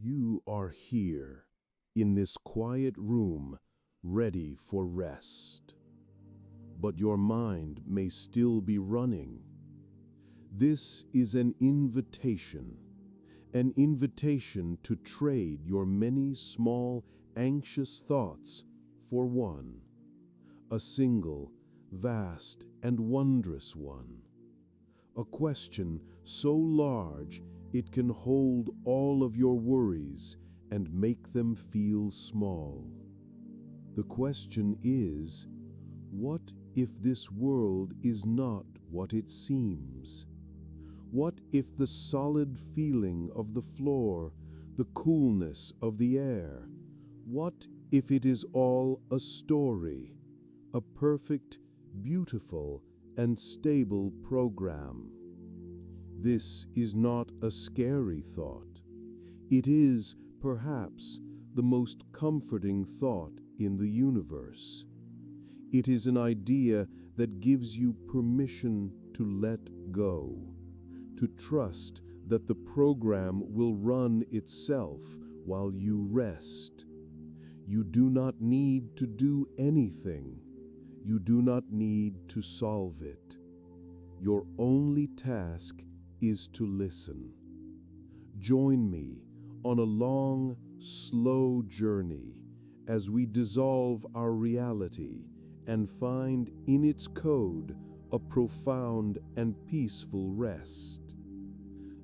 You are here, in this quiet room, ready for rest. But your mind may still be running. This is an invitation to trade your many small, anxious thoughts for one, a single, vast, and wondrous one. A question so large it can hold all of your worries and make them feel small. The question is, what if this world is not what it seems? What if the solid feeling of the floor, the coolness of the air, what if it is all a story, a perfect, beautiful, and stable program? This is not a scary thought. It is, perhaps, the most comforting thought in the universe. It is an idea that gives you permission to let go, to trust that the program will run itself while you rest. You do not need to do anything. You do not need to solve it. Your only task is to listen. Join me on a long, slow journey as we dissolve our reality and find in its code a profound and peaceful rest.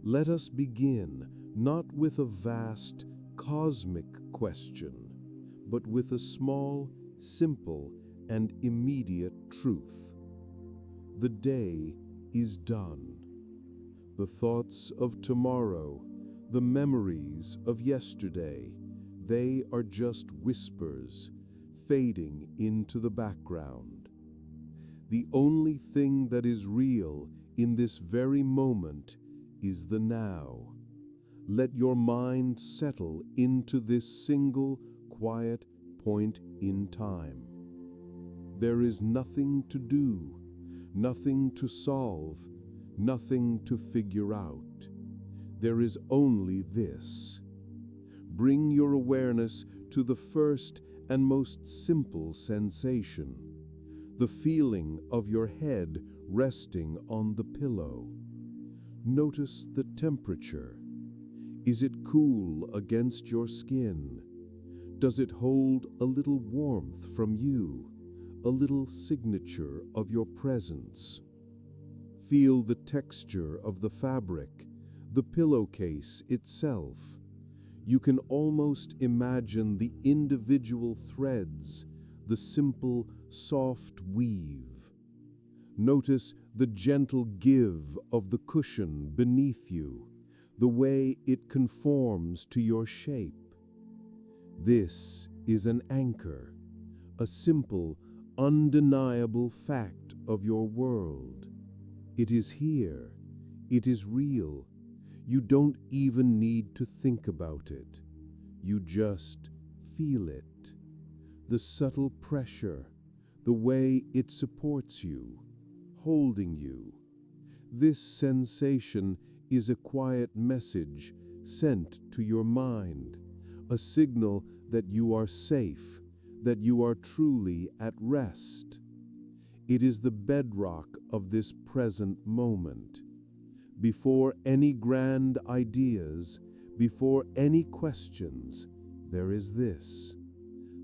Let us begin not with a vast, cosmic question, but with a small, simple, and immediate truth. The day is done. The thoughts of tomorrow, the memories of yesterday, they are just whispers, fading into the background. The only thing that is real in this very moment is the now. Let your mind settle into this single, quiet point in time. There is nothing to do, nothing to solve, nothing to figure out. There is only this. Bring your awareness to the first and most simple sensation, the feeling of your head resting on the pillow. Notice the temperature. Is it cool against your skin? Does it hold a little warmth from you, a little signature of your presence? Feel the texture of the fabric, the pillowcase itself. You can almost imagine the individual threads, the simple, soft weave. Notice the gentle give of the cushion beneath you, the way it conforms to your shape. This is an anchor, a simple, undeniable fact of your world. It is here. It is real. You don't even need to think about it. You just feel it. The subtle pressure, the way it supports you, holding you. This sensation is a quiet message sent to your mind, a signal that you are safe, that you are truly at rest. It is the bedrock of this present moment. Before any grand ideas, before any questions, there is this,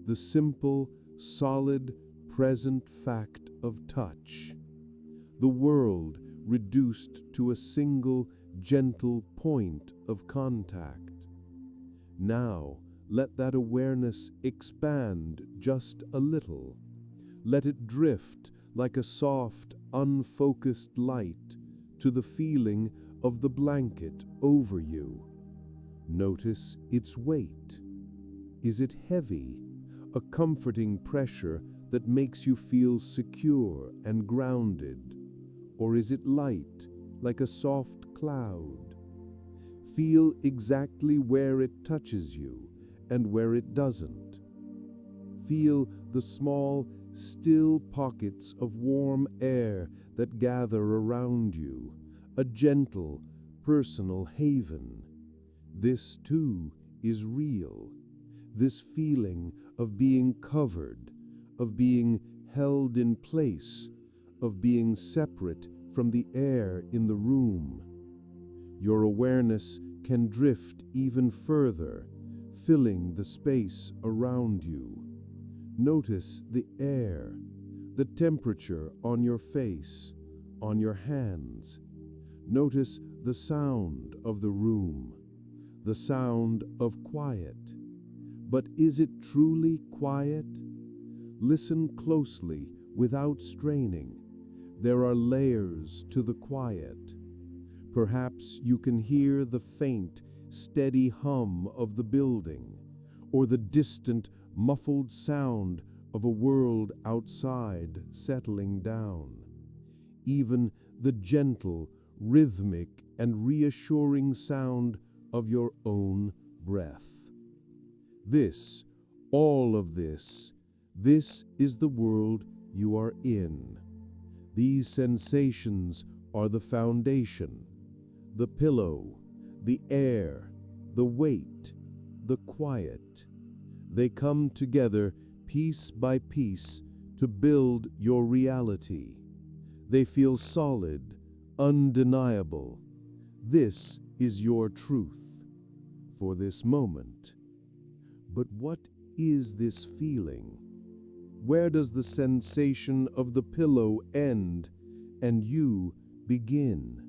the simple, solid, present fact of touch. The world reduced to a single, gentle point of contact. Now, let that awareness expand just a little. Let it drift like a soft, unfocused light to the feeling of the blanket over you. Notice its weight. Is it heavy, a comforting pressure that makes you feel secure and grounded? Or is it light, like a soft cloud? Feel exactly where it touches you and where it doesn't. Feel the small, still pockets of warm air that gather around you, a gentle, personal haven. This, too, is real. This feeling of being covered, of being held in place, of being separate from the air in the room. Your awareness can drift even further, filling the space around you. Notice the air, the temperature on your face, on your hands. Notice the sound of the room, the sound of quiet. But is it truly quiet? Listen closely without straining. There are layers to the quiet. Perhaps you can hear the faint, steady hum of the building, or the distant, muffled sound of a world outside settling down. Even the gentle, rhythmic, and reassuring sound of your own breath. This, all of this is the world you are in. These sensations are the foundation, the pillow, the air, the weight, the quiet. They come together piece by piece to build your reality. They feel solid, undeniable. This is your truth for this moment. But what is this feeling? Where does the sensation of the pillow end and you begin?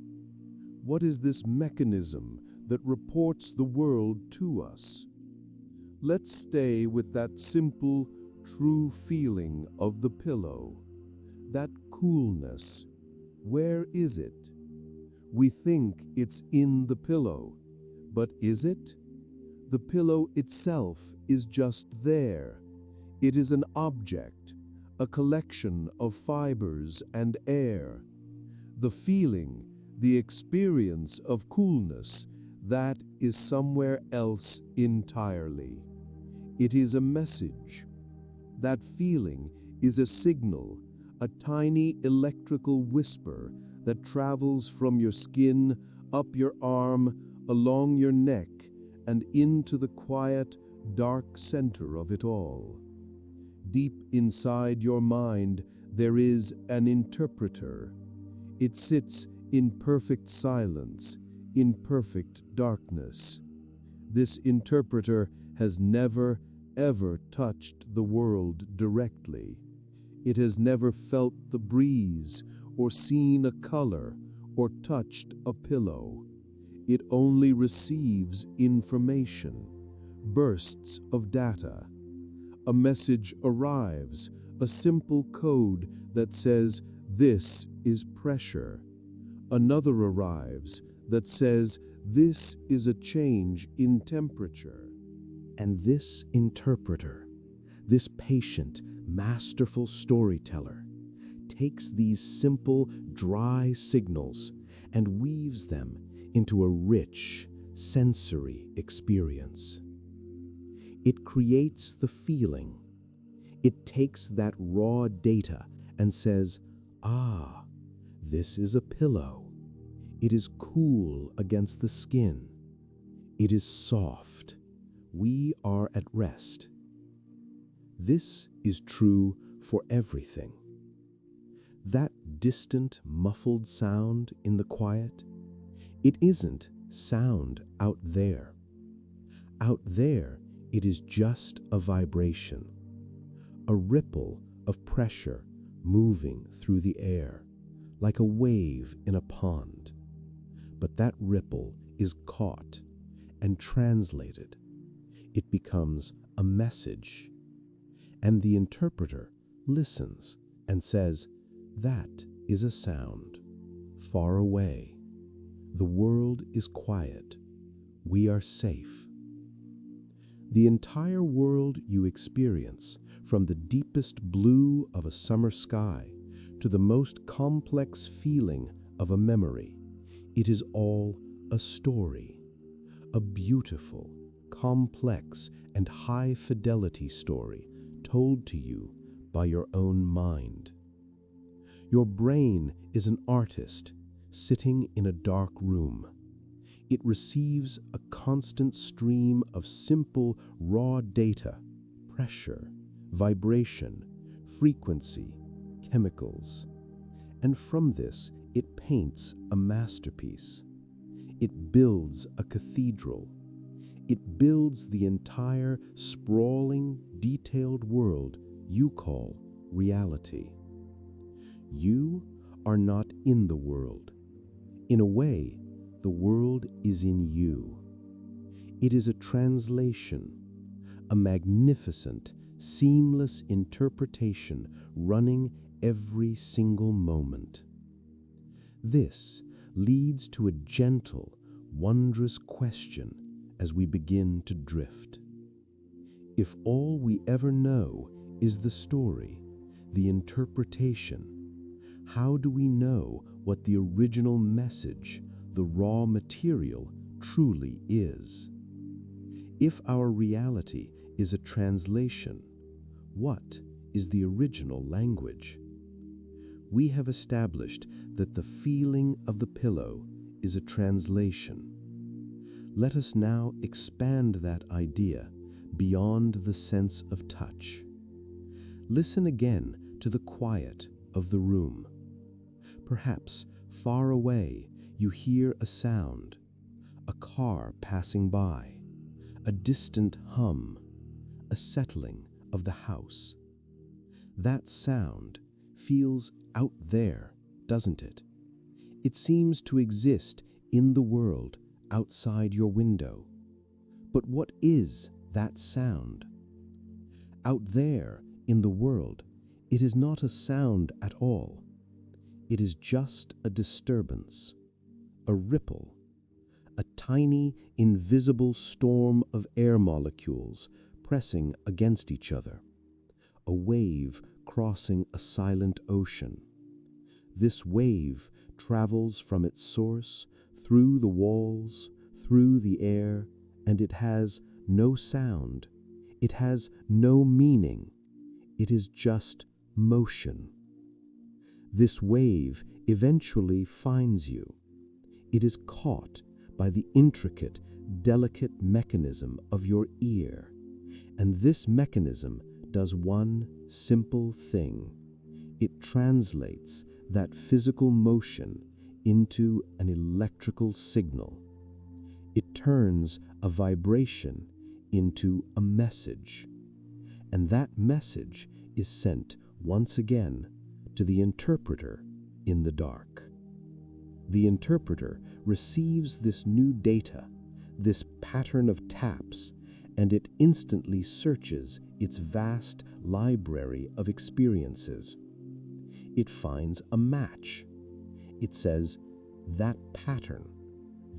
What is this mechanism that reports the world to us? Let's stay with that simple, true feeling of the pillow, that coolness. Where is it? We think it's in the pillow, but is it? The pillow itself is just there. It is an object, a collection of fibers and air. The feeling, the experience of coolness, that is somewhere else entirely. It is a message. That feeling is a signal, a tiny electrical whisper that travels from your skin, up your arm, along your neck, and into the quiet, dark center of it all. Deep inside your mind, there is an interpreter. It sits in perfect silence, in perfect darkness. This interpreter has never, ever touched the world directly. It has never felt the breeze, or seen a color, or touched a pillow. It only receives information, bursts of data. A message arrives, a simple code that says, "This is pressure." Another arrives that says, "This is a change in temperature." And this interpreter, this patient, masterful storyteller, takes these simple, dry signals and weaves them into a rich, sensory experience. It creates the feeling. It takes that raw data and says, "Ah, this is a pillow. It is cool against the skin. It is soft. We are at rest." This is true for everything. That distant, muffled sound in the quiet, it isn't sound out there. Out there, it is just a vibration, a ripple of pressure moving through the air, like a wave in a pond. But that ripple is caught and translated. It becomes a message. And the interpreter listens and says, "That is a sound, far away. The world is quiet. We are safe." The entire world you experience, from the deepest blue of a summer sky to the most complex feeling of a memory, it is all a story, a beautiful, complex, and high-fidelity story told to you by your own mind. Your brain is an artist sitting in a dark room. It receives a constant stream of simple, raw data: pressure, vibration, frequency, chemicals. And from this, it paints a masterpiece. It builds a cathedral. It builds the entire sprawling, detailed world you call reality. You are not in the world. In a way, the world is in you. It is a translation, a magnificent, seamless interpretation running every single moment. This leads to a gentle, wondrous question as we begin to drift. If all we ever know is the story, the interpretation, how do we know what the original message, the raw material, truly is? If our reality is a translation, what is the original language? We have established that the feeling of the pillow is a translation. Let us now expand that idea beyond the sense of touch. Listen again to the quiet of the room. Perhaps far away you hear a sound, a car passing by, a distant hum, a settling of the house. That sound feels out there, doesn't it? It seems to exist in the world outside your window. But what is that sound? Out there in the world, it is not a sound at all. It is just a disturbance, a ripple, a tiny, invisible storm of air molecules pressing against each other, a wave crossing a silent ocean. This wave travels from its source, through the walls, through the air, and it has no sound. It has no meaning. It is just motion. This wave eventually finds you. It is caught by the intricate, delicate mechanism of your ear, and this mechanism does one simple thing. It translates that physical motion into an electrical signal. It turns a vibration into a message, and that message is sent once again to the interpreter in the dark. The interpreter receives this new data, this pattern of taps, and it instantly searches its vast library of experiences. It finds a match. It says, that pattern,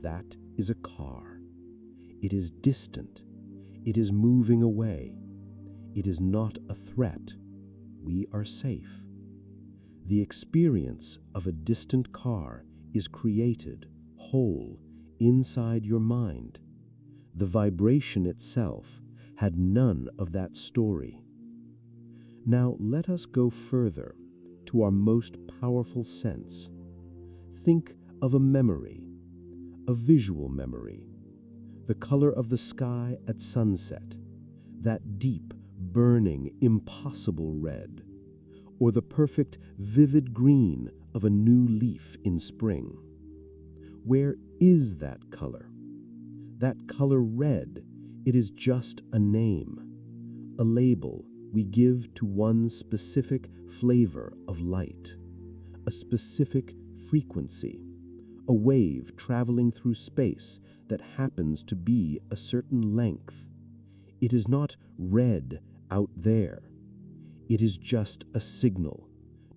that is a car. It is distant. It is moving away. It is not a threat. We are safe. The experience of a distant car is created, whole, inside your mind. The vibration itself had none of that story. Now let us go further to our most powerful sense. Think of a memory, a visual memory, the color of the sky at sunset, that deep, burning, impossible red, or the perfect, vivid green of a new leaf in spring. Where is that color? That color red, it is just a name, a label we give to one specific flavor of light, a specific frequency, a wave traveling through space that happens to be a certain length. It is not red out there. It is just a signal,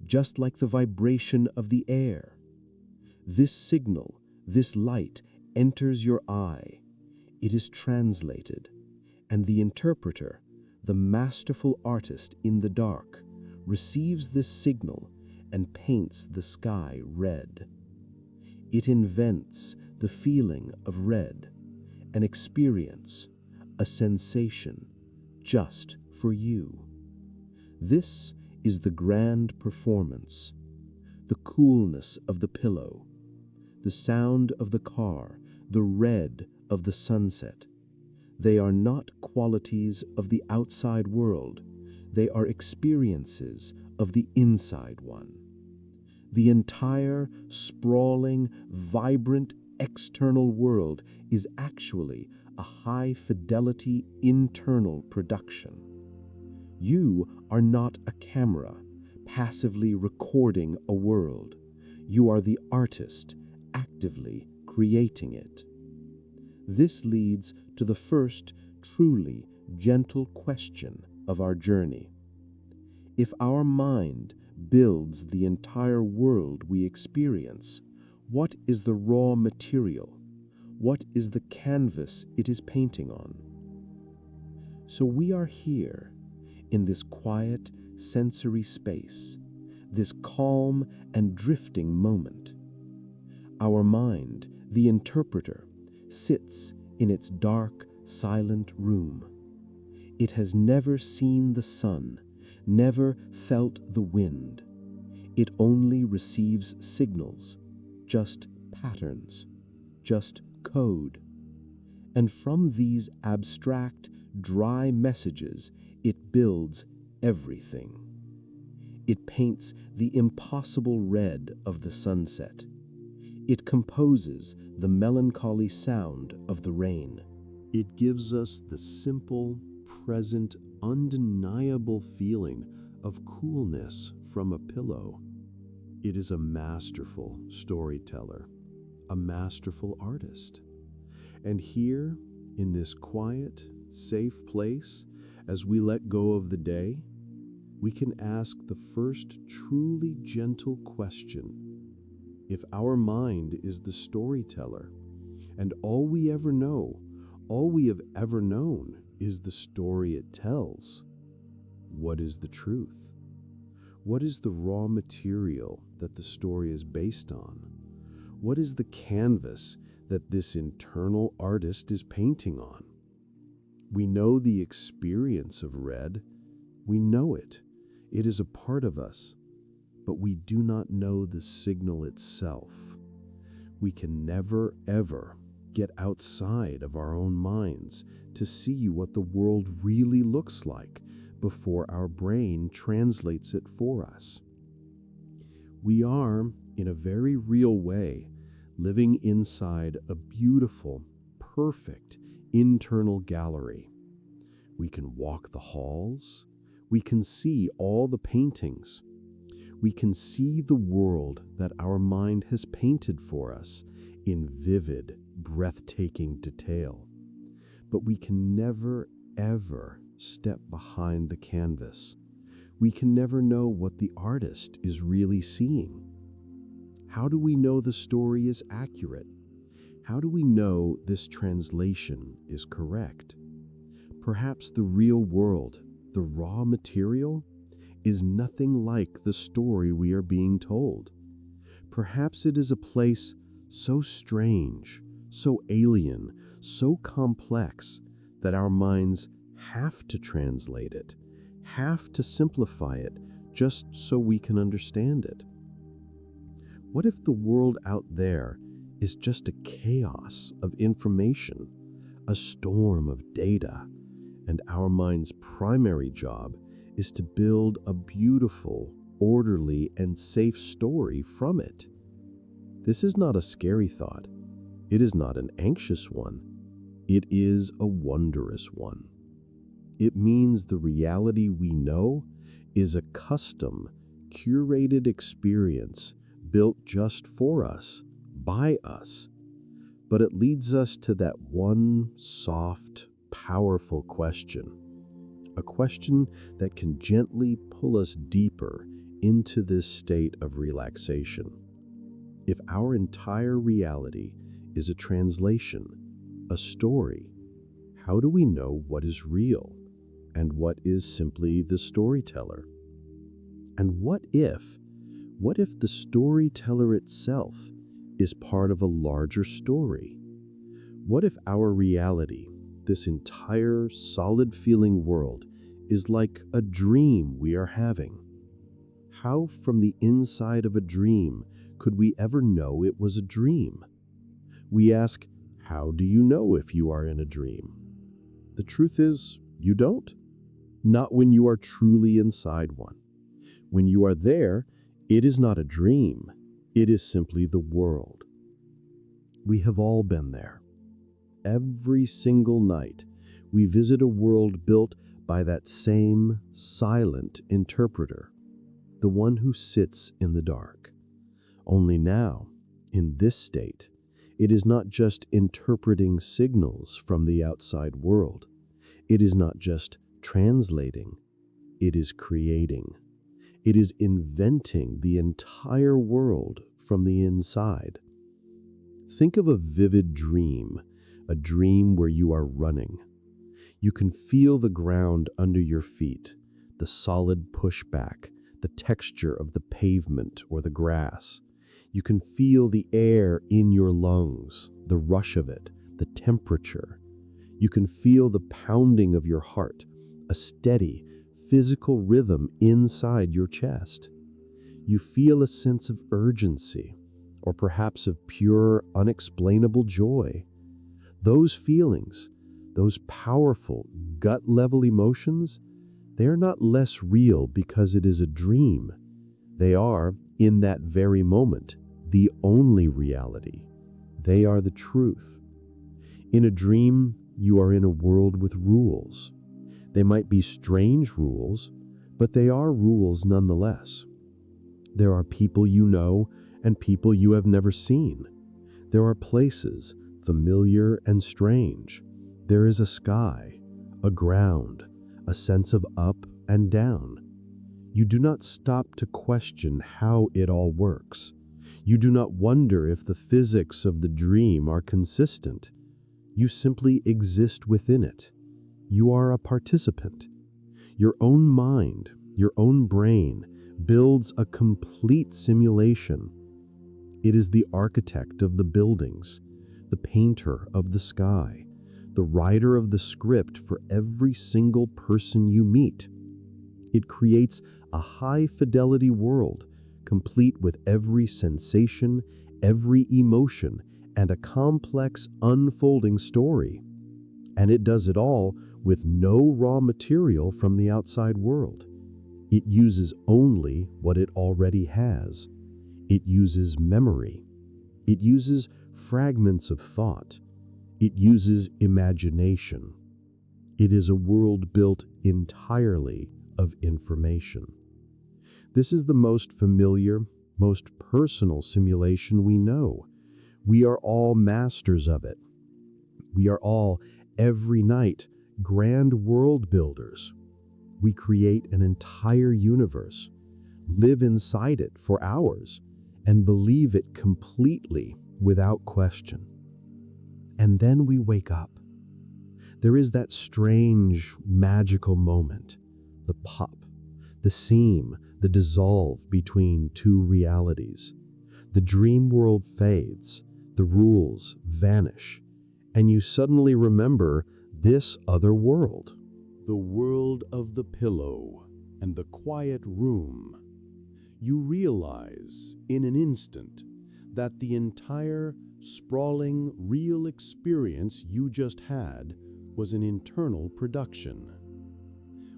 just like the vibration of the air. This signal, this light, enters your eye. It is translated, and the interpreter, the masterful artist in the dark, receives this signal and paints the sky red. It invents the feeling of red, an experience, a sensation, just for you. This is the grand performance, the coolness of the pillow, the sound of the car, the red of the sunset. They are not qualities of the outside world. They are experiences of the inside one. The entire, sprawling, vibrant external world is actually a high-fidelity internal production. You are not a camera, passively recording a world. You are the artist, actively creating it. This leads to the first, truly gentle question of our journey. If our mind builds the entire world we experience, what is the raw material? What is the canvas it is painting on? So we are here, in this quiet, sensory space, this calm and drifting moment. Our mind, the interpreter, sits in its dark, silent room. It has never seen the sun, never felt the wind. It only receives signals, just patterns, just code. And from these abstract, dry messages, it builds everything. It paints the impossible red of the sunset. It composes the melancholy sound of the rain. It gives us the simple, present, undeniable feeling of coolness from a pillow. It is a masterful storyteller, a masterful artist. And here, in this quiet, safe place, as we let go of the day, we can ask the first truly gentle question. If our mind is the storyteller, and all we ever know, all we have ever known is the story it tells, what is the truth? What is the raw material that the story is based on? What is the canvas that this internal artist is painting on? We know the experience of red. We know it. It is a part of us. But we do not know the signal itself. We can never, ever get outside of our own minds to see what the world really looks like before our brain translates it for us. We are, in a very real way, living inside a beautiful, perfect internal gallery. We can walk the halls. We can see all the paintings. We can see the world that our mind has painted for us in vivid, breathtaking detail. But we can never, ever step behind the canvas. We can never know what the artist is really seeing. How do we know the story is accurate? How do we know this translation is correct? Perhaps the real world, the raw material, is nothing like the story we are being told. Perhaps it is a place so strange, so alien, so complex that our minds have to translate it, have to simplify it just so we can understand it. What if the world out there is just a chaos of information, a storm of data, and our mind's primary job is to build a beautiful, orderly, and safe story from it? This is not a scary thought. It is not an anxious one. It is a wondrous one. It means the reality we know is a custom, curated experience built just for us, by us. But it leads us to that one soft, powerful question. A question that can gently pull us deeper into this state of relaxation. If our entire reality is a translation, a story, how do we know what is real and what is simply the storyteller? And what if the storyteller itself is part of a larger story? What if our reality, this entire solid-feeling world, is like a dream we are having? How, from the inside of a dream, could we ever know it was a dream? We ask, How do you know if you are in a dream? The truth is, you don't. Not when you are truly inside one. When you are there, it is not a dream. It is simply the world. We have all been there. Every single night, we visit a world built by that same silent interpreter, the one who sits in the dark. Only now, in this state, it is not just interpreting signals from the outside world. It is not just translating. It is creating. It is inventing the entire world from the inside. Think of a vivid dream, a dream where you are running. You can feel the ground under your feet, the solid pushback, the texture of the pavement or the grass. You can feel the air in your lungs, the rush of it, the temperature. You can feel the pounding of your heart, a steady, physical rhythm inside your chest. You feel a sense of urgency, or perhaps of pure, unexplainable joy. Those feelings, those powerful, gut-level emotions, they are not less real because it is a dream. They are, in that very moment, the only reality. They are the truth. In a dream, you are in a world with rules. They might be strange rules, but they are rules nonetheless. There are people you know and people you have never seen. There are places, familiar and strange. There is a sky, a ground, a sense of up and down. You do not stop to question how it all works. You do not wonder if the physics of the dream are consistent. You simply exist within it. You are a participant. Your own mind, your own brain, builds a complete simulation. It is the architect of the buildings, the painter of the sky, the writer of the script for every single person you meet. It creates a high-fidelity world, complete with every sensation, every emotion, and a complex, unfolding story. And it does it all with no raw material from the outside world. It uses only what it already has. It uses memory. It uses fragments of thought. It uses imagination. It is a world built entirely of information. This is the most familiar, most personal simulation we know. We are all masters of it. We are all, every night, grand world builders. We create an entire universe, live inside it for hours, and believe it completely without question. And then we wake up. There is that strange, magical moment, the pop, the seam, the dissolve between two realities. The dream world fades, the rules vanish, and you suddenly remember this other world. The world of the pillow and the quiet room. You realize in an instant that the entire sprawling, real experience you just had was an internal production.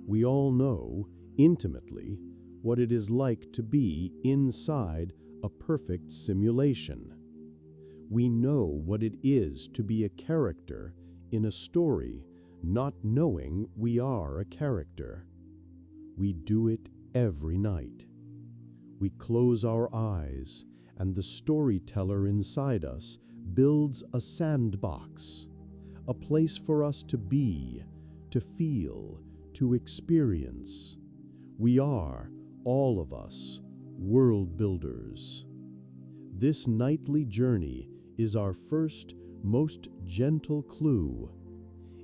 We all know, intimately, what it is like to be inside a perfect simulation. We know what it is to be a character in a story, not knowing we are a character. We do it every night. We close our eyes, and the storyteller inside us builds a sandbox, a place for us to be, to feel, to experience. We are, all of us, world builders. This nightly journey is our first, most gentle clue.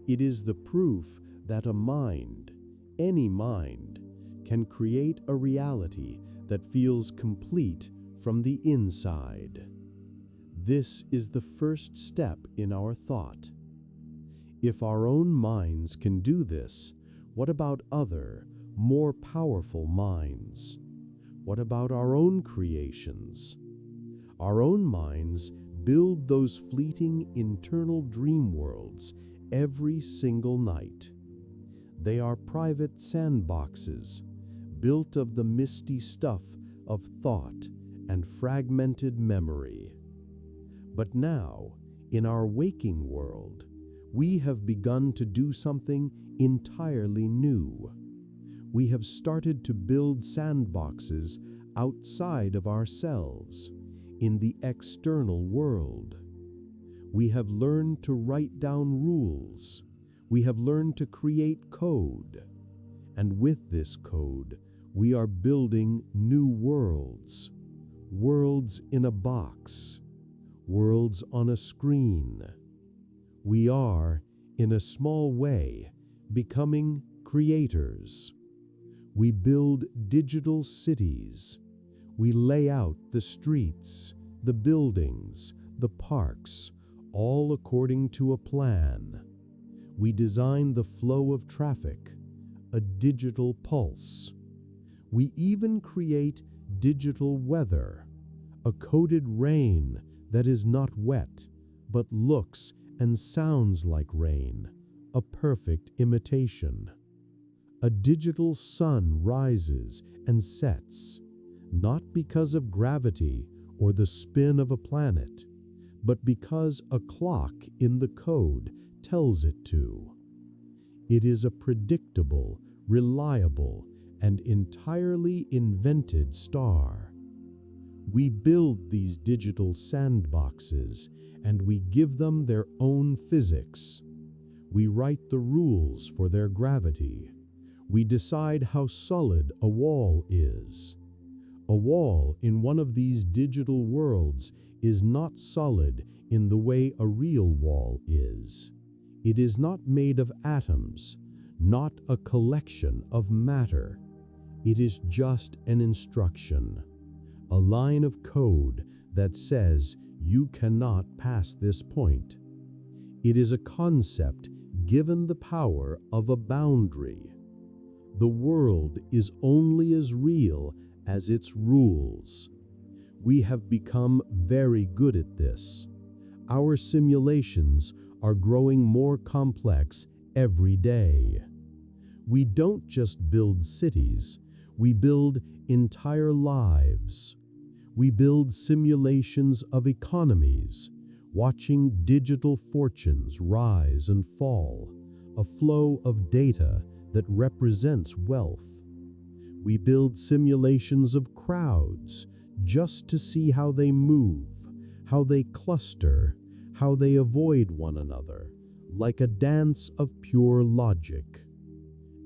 It is the proof that a mind, any mind, can create a reality that feels complete from the inside. This is the first step in our thought. If our own minds can do this, what about other, more powerful minds? What about our own creations? Our own minds build those fleeting internal dream worlds every single night. They are private sandboxes, built of the misty stuff of thought and fragmented memory. But now, in our waking world, we have begun to do something entirely new. We have started to build sandboxes outside of ourselves, in the external world. We have learned to write down rules. We have learned to create code. And with this code, we are building new worlds. Worlds in a box. Worlds on a screen. We are, in a small way, becoming creators. We build digital cities. We lay out the streets, the buildings, the parks, all according to a plan. We design the flow of traffic, a digital pulse. We even create digital weather, a coded rain that is not wet, but looks and sounds like rain, a perfect imitation. A digital sun rises and sets, not because of gravity or the spin of a planet, but because a clock in the code tells it to. It is a predictable, reliable, and entirely invented star. We build these digital sandboxes, and we give them their own physics. We write the rules for their gravity. We decide how solid a wall is. A wall in one of these digital worlds is not solid in the way a real wall is. It is not made of atoms, not a collection of matter. It is just an instruction, a line of code that says you cannot pass this point. It is a concept given the power of a boundary. The world is only as real as its rules. We have become very good at this. Our simulations are growing more complex every day. We don't just build cities, we build entire lives. We build simulations of economies, watching digital fortunes rise and fall, a flow of data that represents wealth. We build simulations of crowds just to see how they move, how they cluster, how they avoid one another, like a dance of pure logic.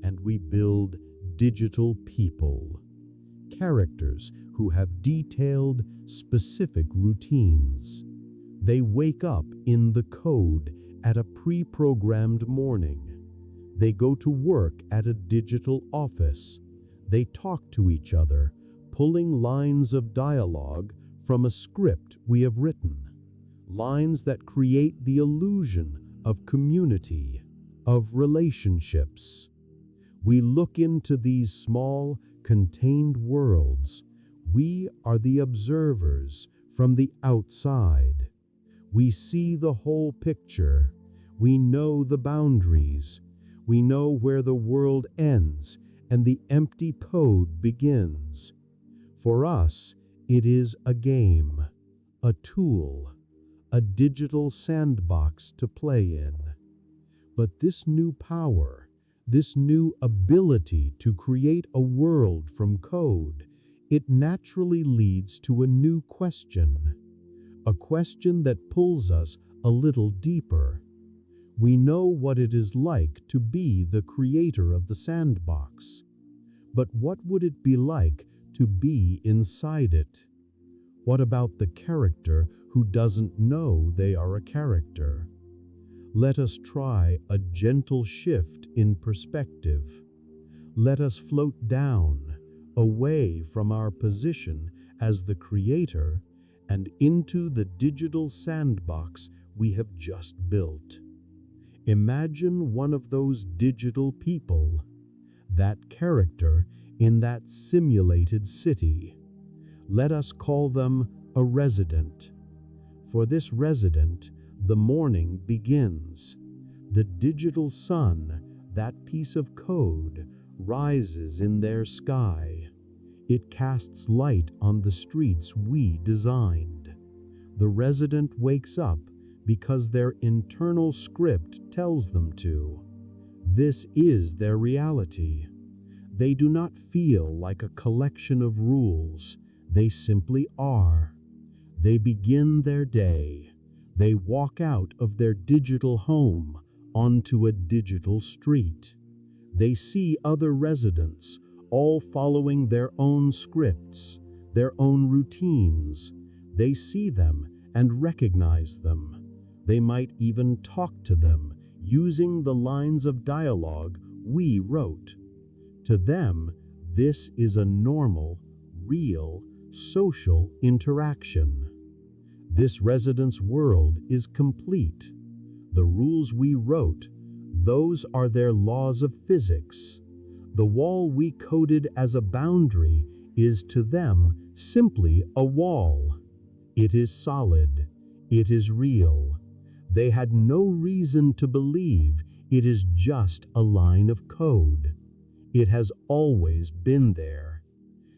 And we build digital people, characters who have detailed, specific routines. They wake up in the code at a pre-programmed morning. They go to work at a digital office. They talk to each other, pulling lines of dialogue from a script we have written. Lines that create the illusion of community, of relationships. We look into these small, contained worlds. We are the observers from the outside. We see the whole picture. We know the boundaries. We know where the world ends and the empty code begins. For us, it is a game, a tool, a digital sandbox to play in. But this new power, this new ability to create a world from code, it naturally leads to a new question. A question that pulls us a little deeper. We know what it is like to be the creator of the sandbox. But what would it be like to be inside it? What about the character who doesn't know they are a character? Let us try a gentle shift in perspective. Let us float down, away from our position as the creator, and into the digital sandbox we have just built. Imagine one of those digital people, that character in that simulated city. Let us call them a resident. For this resident, the morning begins. The digital sun, that piece of code, rises in their sky. It casts light on the streets we designed. The resident wakes up because their internal script tells them to. This is their reality. They do not feel like a collection of rules. They simply are. They begin their day. They walk out of their digital home onto a digital street. They see other residents, all following their own scripts, their own routines. They see them and recognize them. They might even talk to them using the lines of dialogue we wrote. To them, this is a normal, real, social interaction. This resident's world is complete. The rules we wrote, those are their laws of physics. The wall we coded as a boundary is to them simply a wall. It is solid. It is real. They had no reason to believe it is just a line of code. It has always been there.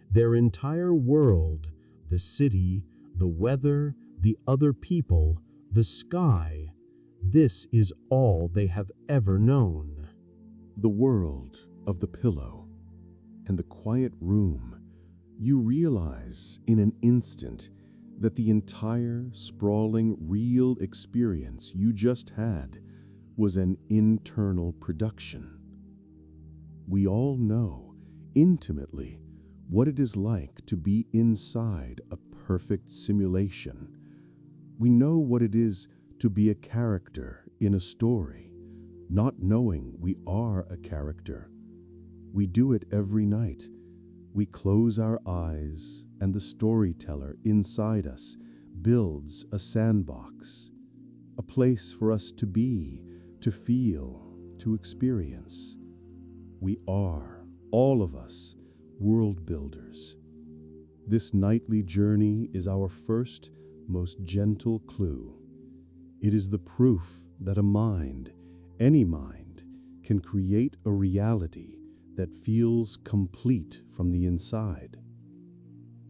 Their entire world, the city, the weather, the other people, the sky, this is all they have ever known. The world of the pillow and the quiet room, you realize in an instant that the entire sprawling real experience you just had was an internal production. We all know intimately what it is like to be inside a perfect simulation. We know what it is to be a character in a story, not knowing we are a character. We do it every night. We close our eyes, and the storyteller inside us builds a sandbox, a place for us to be, to feel, to experience. We are, all of us, world builders. This nightly journey is our first, most gentle clue. It is the proof that a mind, any mind, can create a reality that feels complete from the inside.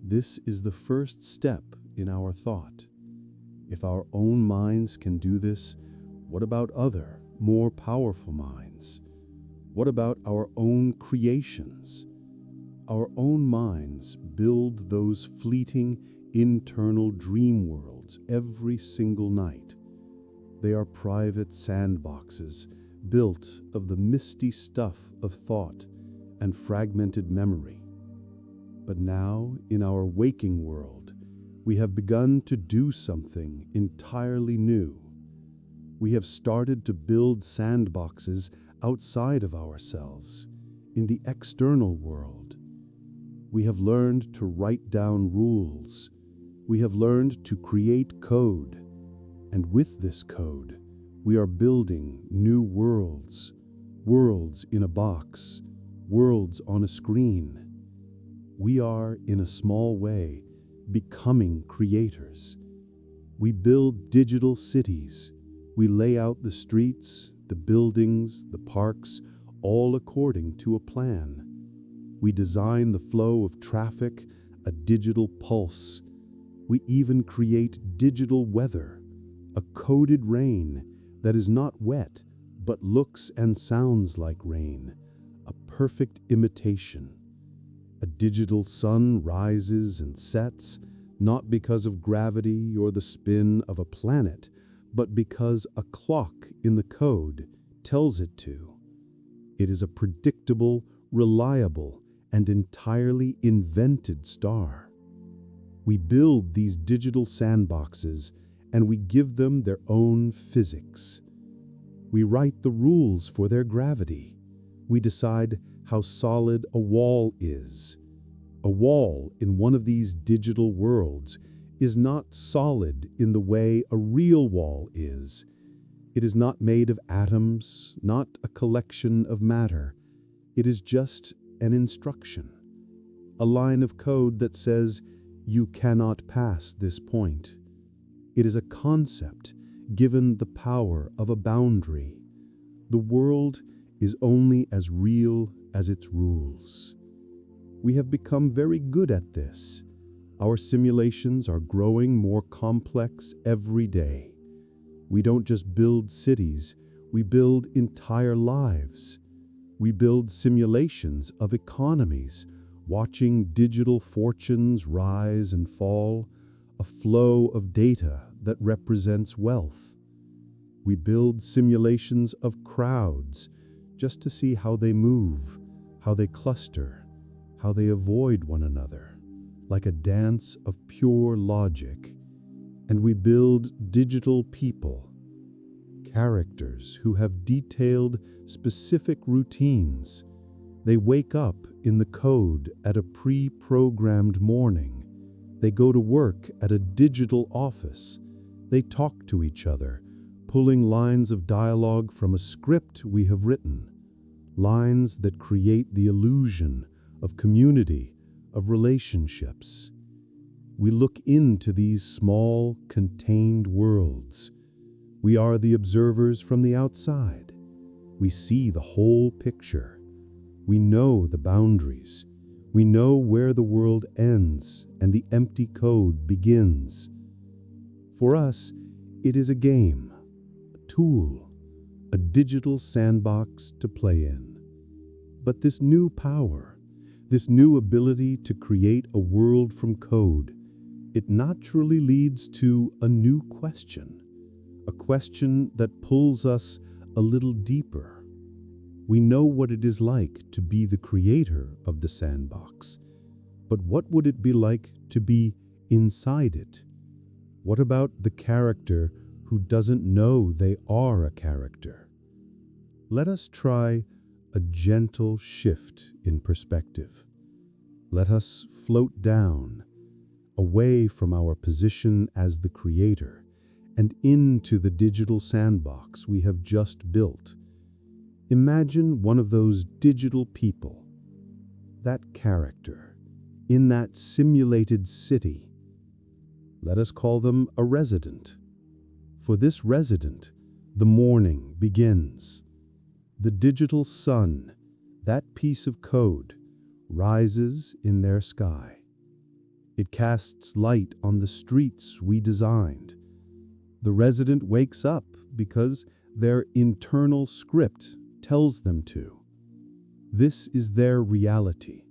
This is the first step in our thought. If our own minds can do this, what about other, more powerful minds? What about our own creations? Our own minds build those fleeting, internal dream worlds every single night. They are private sandboxes built of the misty stuff of thought and fragmented memory. But now, in our waking world, we have begun to do something entirely new. We have started to build sandboxes outside of ourselves, in the external world. We have learned to write down rules. We have learned to create code. And with this code, we are building new worlds, worlds in a box, worlds on a screen. We are, in a small way, becoming creators. We build digital cities. We lay out the streets, the buildings, the parks, all according to a plan. We design the flow of traffic, a digital pulse. We even create digital weather, a coded rain that is not wet, but looks and sounds like rain, a perfect imitation. A digital sun rises and sets, not because of gravity or the spin of a planet, but because a clock in the code tells it to. It is a predictable, reliable, and entirely invented star. We build these digital sandboxes and we give them their own physics. We write the rules for their gravity. We decide how solid a wall is. A wall in one of these digital worlds is not solid in the way a real wall is. It is not made of atoms, not a collection of matter. It is just an instruction, a line of code that says, you cannot pass this point. It is a concept given the power of a boundary. The world is only as real as its rules. We have become very good at this. Our simulations are growing more complex every day. We don't just build cities, we build entire lives. We build simulations of economies, watching digital fortunes rise and fall, a flow of data that represents wealth. We build simulations of crowds just to see how they move, how they cluster, how they avoid one another, like a dance of pure logic. And we build digital people, characters who have detailed, specific routines. They wake up in the code at a pre-programmed morning. They go to work at a digital office. They talk to each other, pulling lines of dialogue from a script we have written, lines that create the illusion of community, of relationships. We look into these small, contained worlds. We are the observers from the outside. We see the whole picture. We know the boundaries. We know where the world ends and the empty code begins. For us, it is a game, a tool, a digital sandbox to play in. But this new power, this new ability to create a world from code, it naturally leads to a new question, a question that pulls us a little deeper. We know what it is like to be the creator of the sandbox, but what would it be like to be inside it? What about the character who doesn't know they are a character? Let us try a gentle shift in perspective. Let us float down, away from our position as the creator, and into the digital sandbox we have just built. Imagine one of those digital people, that character, in that simulated city. Let us call them a resident. For this resident, the morning begins. The digital sun, that piece of code, rises in their sky. It casts light on the streets we designed. The resident wakes up because their internal script tells them to. This is their reality.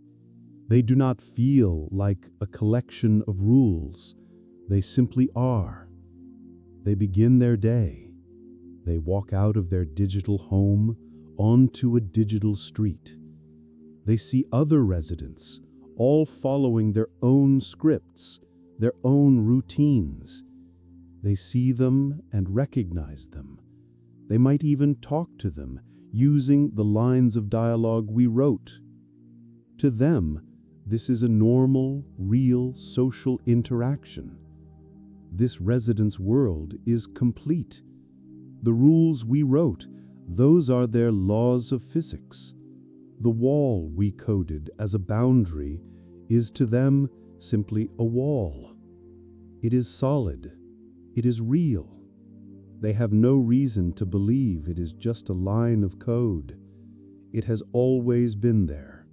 They do not feel like a collection of rules. They simply are. They begin their day. They walk out of their digital home onto a digital street. They see other residents, all following their own scripts, their own routines. They see them and recognize them. They might even talk to them using the lines of dialogue we wrote. To them, this is a normal, real social interaction. This resident's world is complete. The rules we wrote, those are their laws of physics. The wall we coded as a boundary is to them simply a wall. It is solid. It is real. They have no reason to believe it is just a line of code. It has always been there.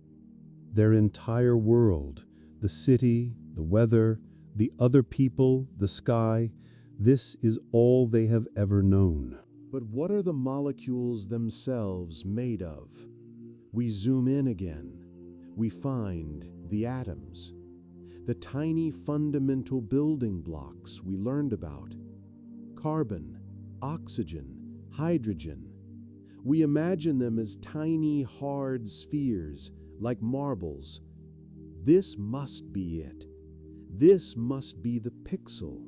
Their entire world, the city, the weather, the other people, the sky, this is all they have ever known. But what are the molecules themselves made of? We zoom in again. We find the atoms, the tiny fundamental building blocks we learned about. Carbon, oxygen, hydrogen. We imagine them as tiny, hard spheres, like marbles. This must be it. This must be the pixel,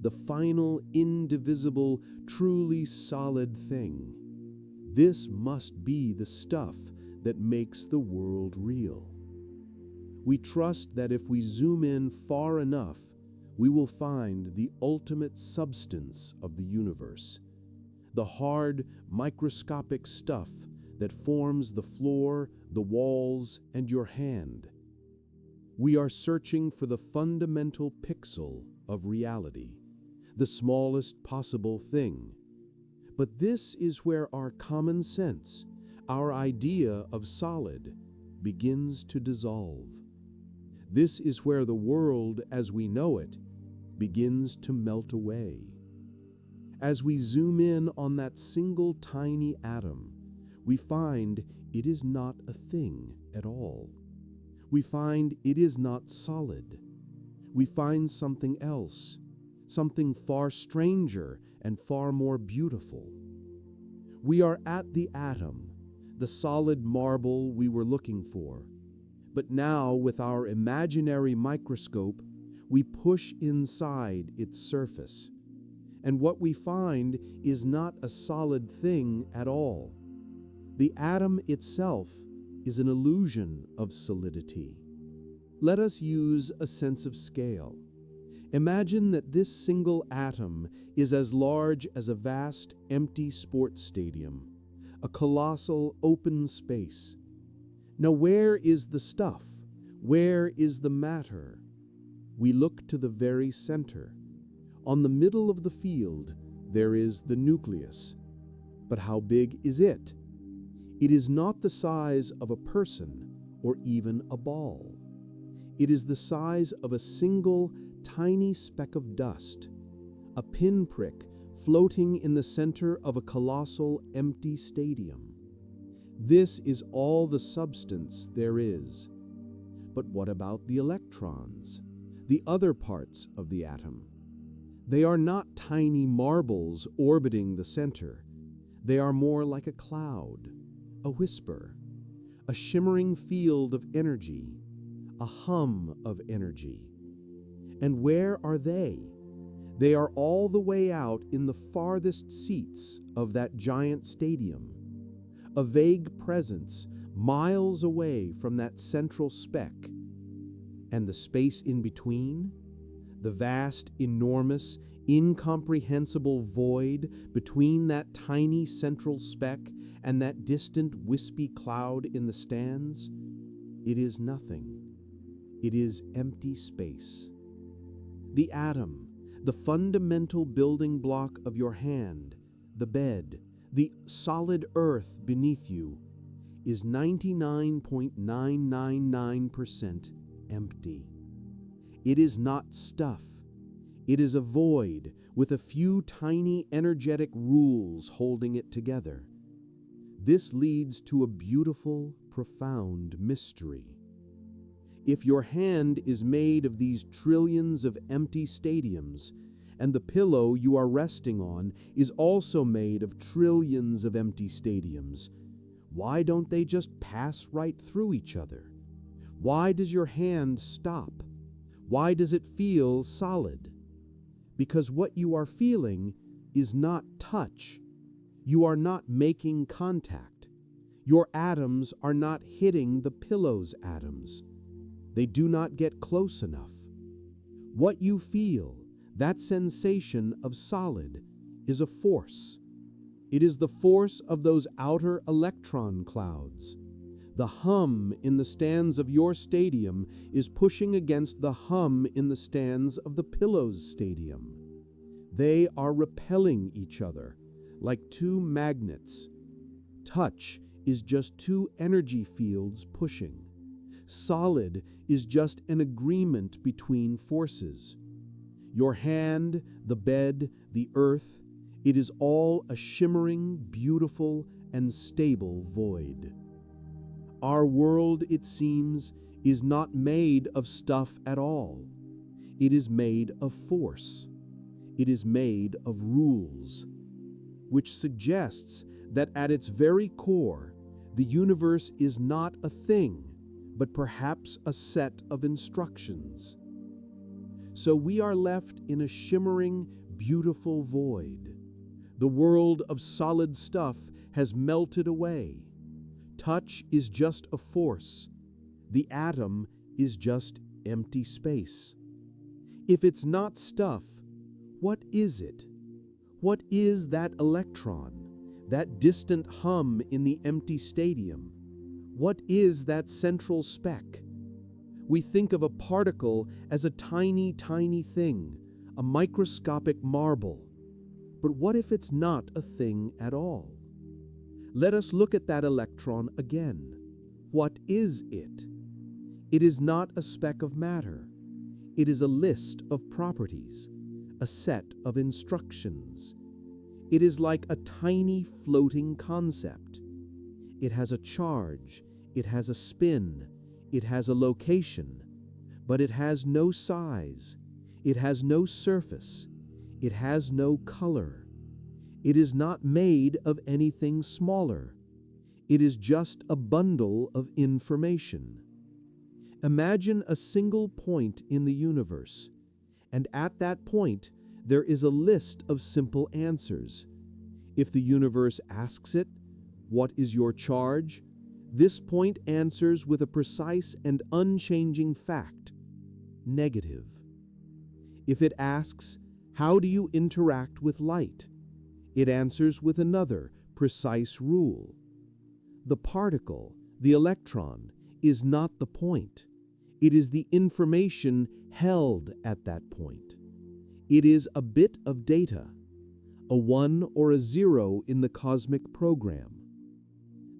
the final, indivisible, truly solid thing. This must be the stuff that makes the world real. We trust that if we zoom in far enough, we will find the ultimate substance of the universe, the hard, microscopic stuff that forms the floor, the walls, and your hand. We are searching for the fundamental pixel of reality, the smallest possible thing. But this is where our common sense, our idea of solid, begins to dissolve. This is where the world as we know it begins to melt away. As we zoom in on that single tiny atom, we find it is not a thing at all. We find it is not solid. We find something else, something far stranger and far more beautiful. We are at the atom, the solid marble we were looking for. But now, with our imaginary microscope, we push inside its surface. And what we find is not a solid thing at all. The atom itself is an illusion of solidity. Let us use a sense of scale. Imagine that this single atom is as large as a vast, empty sports stadium, a colossal open space. Now, where is the stuff? Where is the matter? We look to the very center. On the middle of the field, there is the nucleus. But how big is it? It is not the size of a person or even a ball. It is the size of a single tiny speck of dust, a pinprick floating in the center of a colossal empty stadium. This is all the substance there is. But what about the electrons, the other parts of the atom? They are not tiny marbles orbiting the center. They are more like a cloud, a whisper, a shimmering field of energy, a hum of energy. And where are they? They are all the way out in the farthest seats of that giant stadium, a vague presence miles away from that central speck. And the space in between? The vast, enormous, incomprehensible void between that tiny central speck and that distant wispy cloud in the stands? It is nothing. It is empty space. The atom, the fundamental building block of your hand, the bed, the solid earth beneath you, is 99.999% empty. It is not stuff. It is a void with a few tiny energetic rules holding it together. This leads to a beautiful, profound mystery. If your hand is made of these trillions of empty stadiums, and the pillow you are resting on is also made of trillions of empty stadiums, why don't they just pass right through each other? Why does your hand stop? Why does it feel solid? Because what you are feeling is not touch. You are not making contact. Your atoms are not hitting the pillow's atoms. They do not get close enough. What you feel, that sensation of solid, is a force. It is the force of those outer electron clouds. The hum in the stands of your stadium is pushing against the hum in the stands of the pillow's stadium. They are repelling each other like two magnets. Touch is just two energy fields pushing. Solid is just an agreement between forces. Your hand, the bed, the earth, it is all a shimmering, beautiful, and stable void. Our world, it seems, is not made of stuff at all. It is made of force. It is made of rules, which suggests that at its very core, the universe is not a thing, but perhaps a set of instructions. So we are left in a shimmering, beautiful void. The world of solid stuff has melted away. Touch is just a force. The atom is just empty space. If it's not stuff, what is it? What is that electron, that distant hum in the empty stadium? What is that central speck? We think of a particle as a tiny, tiny thing, a microscopic marble. But what if it's not a thing at all? Let us look at that electron again. What is it? It is not a speck of matter. It is a list of properties, a set of instructions. It is like a tiny floating concept. It has a charge, it has a spin, it has a location, but it has no size, it has no surface, it has no color. It is not made of anything smaller. It is just a bundle of information. Imagine a single point in the universe, and at that point, there is a list of simple answers. If the universe asks it, "What is your charge?" this point answers with a precise and unchanging fact: negative. If it asks, "How do you interact with light?" it answers with another precise rule. The particle, the electron, is not the point. It is the information held at that point. It is a bit of data, a 1 or a 0 in the cosmic program.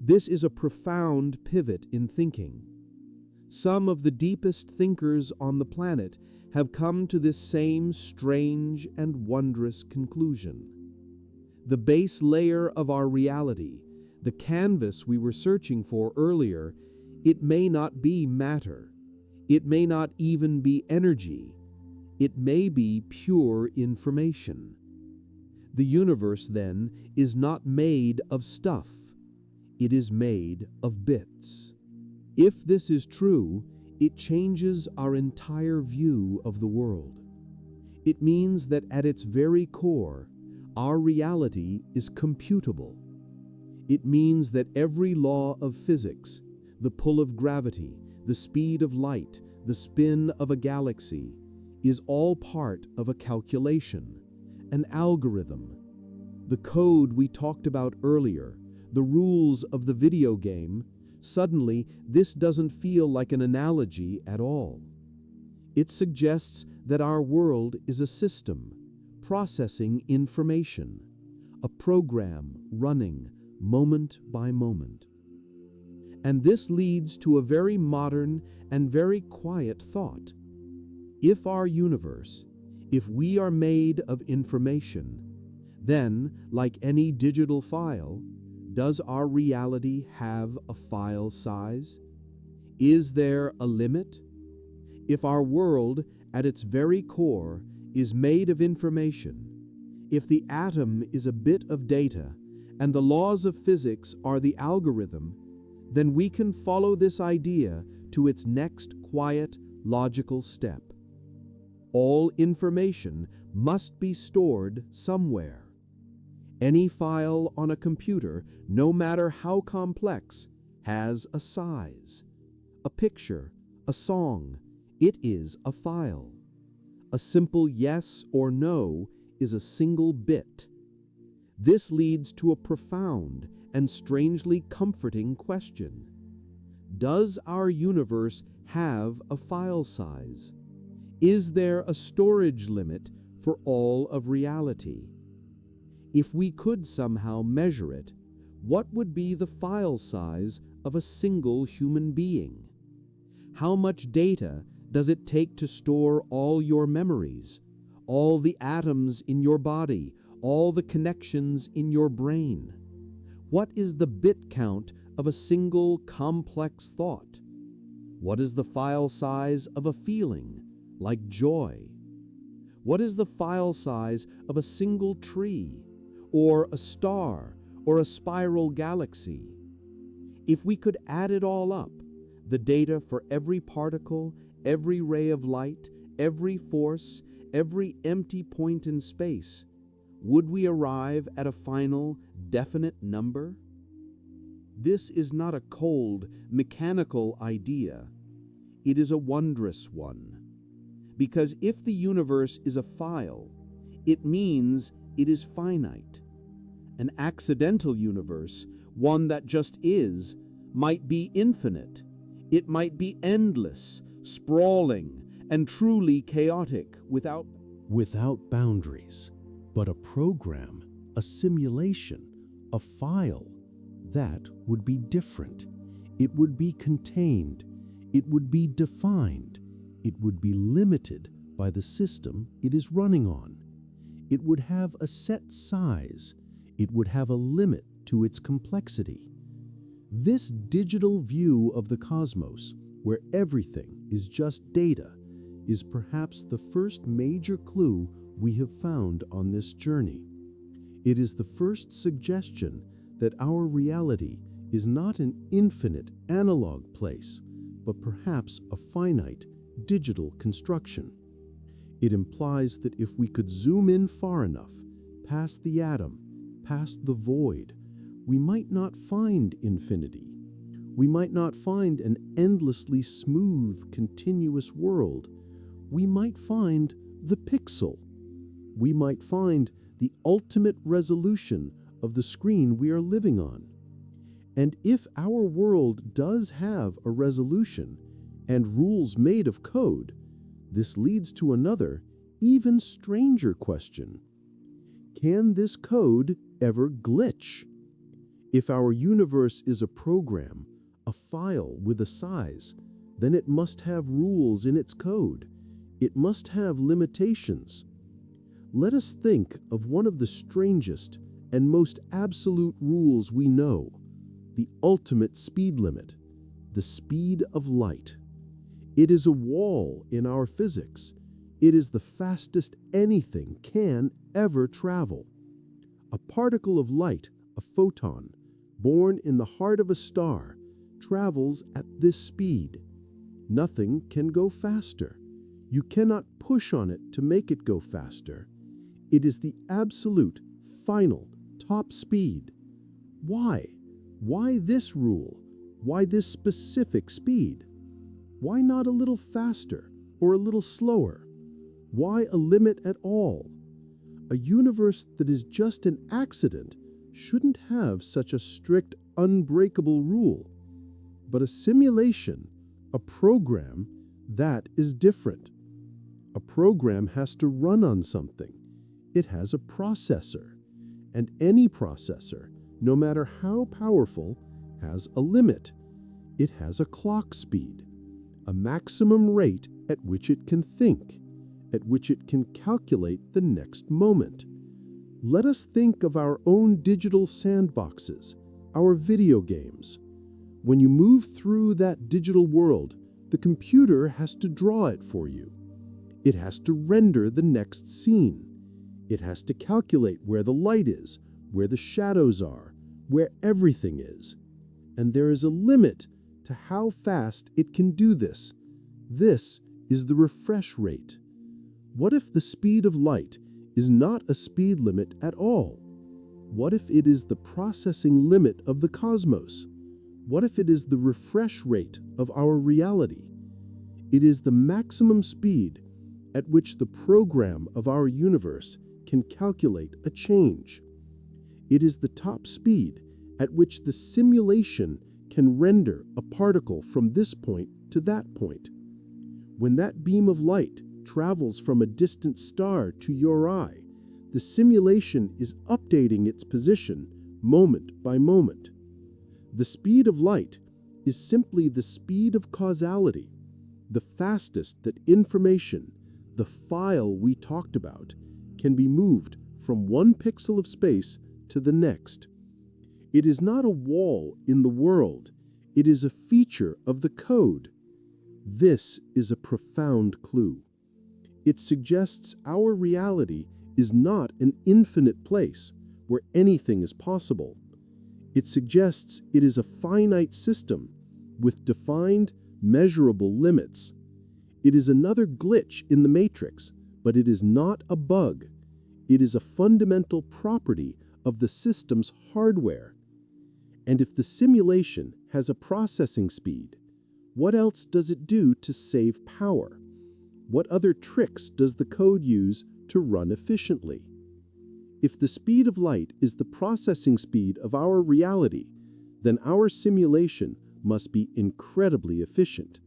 This is a profound pivot in thinking. Some of the deepest thinkers on the planet have come to this same strange and wondrous conclusion. The base layer of our reality, the canvas we were searching for earlier, it may not be matter. It may not even be energy. It may be pure information. The universe, then, is not made of stuff. It is made of bits. If this is true, it changes our entire view of the world. It means that at its very core, our reality is computable. It means that every law of physics, the pull of gravity, the speed of light, the spin of a galaxy, is all part of a calculation, an algorithm. The code we talked about earlier, the rules of the video game, suddenly this doesn't feel like an analogy at all. It suggests that our world is a system, processing information, a program running moment by moment. And this leads to a very modern and very quiet thought. If our universe, if we are made of information, then, like any digital file, does our reality have a file size? Is there a limit? If our world, at its very core, is made of information, if the atom is a bit of data, and the laws of physics are the algorithm, then we can follow this idea to its next quiet, logical step. All information must be stored somewhere. Any file on a computer, no matter how complex, has a size. A picture, a song, it is a file. A simple yes or no is a single bit. This leads to a profound and strangely comforting question. Does our universe have a file size? Is there a storage limit for all of reality? If we could somehow measure it, what would be the file size of a single human being? How much data does it take to store all your memories, all the atoms in your body, all the connections in your brain? What is the bit count of a single complex thought? What is the file size of a feeling, like joy? What is the file size of a single tree, or a star, or a spiral galaxy? If we could add it all up, the data for every particle, every ray of light, every force, every empty point in space, would we arrive at a final, definite number? This is not a cold, mechanical idea. It is a wondrous one. Because if the universe is a file, it means it is finite. An accidental universe, one that just is, might be infinite. It might be endless, sprawling, and truly chaotic without... without boundaries, but a program, a simulation, a file, that would be different. It would be contained. It would be defined. It would be limited by the system it is running on. It would have a set size. It would have a limit to its complexity. This digital view of the cosmos, where everything is just data, is perhaps the first major clue we have found on this journey. It is the first suggestion that our reality is not an infinite analog place, but perhaps a finite digital construction. It implies that if we could zoom in far enough, past the atom, past the void, we might not find infinity. We might not find an endlessly smooth, continuous world. We might find the pixel. We might find the ultimate resolution of the screen we are living on. And if our world does have a resolution and rules made of code, this leads to another, even stranger question. Can this code ever glitch? If our universe is a program, a file with a size, then it must have rules in its code. It must have limitations. Let us think of one of the strangest and most absolute rules we know, the ultimate speed limit, the speed of light. It is a wall in our physics. It is the fastest anything can ever travel. A particle of light, a photon, born in the heart of a star, travels at this speed. Nothing can go faster. You cannot push on it to make it go faster. It is the absolute, final, top speed. Why? Why this rule? Why this specific speed? Why not a little faster or a little slower? Why a limit at all? A universe that is just an accident shouldn't have such a strict, unbreakable rule. But a simulation, a program, that is different. A program has to run on something. It has a processor, and any processor, no matter how powerful, has a limit. It has a clock speed, a maximum rate at which it can think, at which it can calculate the next moment. Let us think of our own digital sandboxes, our video games. When you move through that digital world, the computer has to draw it for you. It has to render the next scene. It has to calculate where the light is, where the shadows are, where everything is. And there is a limit to how fast it can do this. This is the refresh rate. What if the speed of light is not a speed limit at all? What if it is the processing limit of the cosmos? What if it is the refresh rate of our reality? It is the maximum speed at which the program of our universe can calculate a change. It is the top speed at which the simulation can render a particle from this point to that point. When that beam of light travels from a distant star to your eye, the simulation is updating its position moment by moment. The speed of light is simply the speed of causality, the fastest that information, the file we talked about, can be moved from one pixel of space to the next. It is not a wall in the world. It is a feature of the code. This is a profound clue. It suggests our reality is not an infinite place where anything is possible. It suggests it is a finite system with defined, measurable limits. It is another glitch in the matrix, but it is not a bug. It is a fundamental property of the system's hardware. And if the simulation has a processing speed, what else does it do to save power? What other tricks does the code use to run efficiently? If the speed of light is the processing speed of our reality, then our simulation must be incredibly efficient.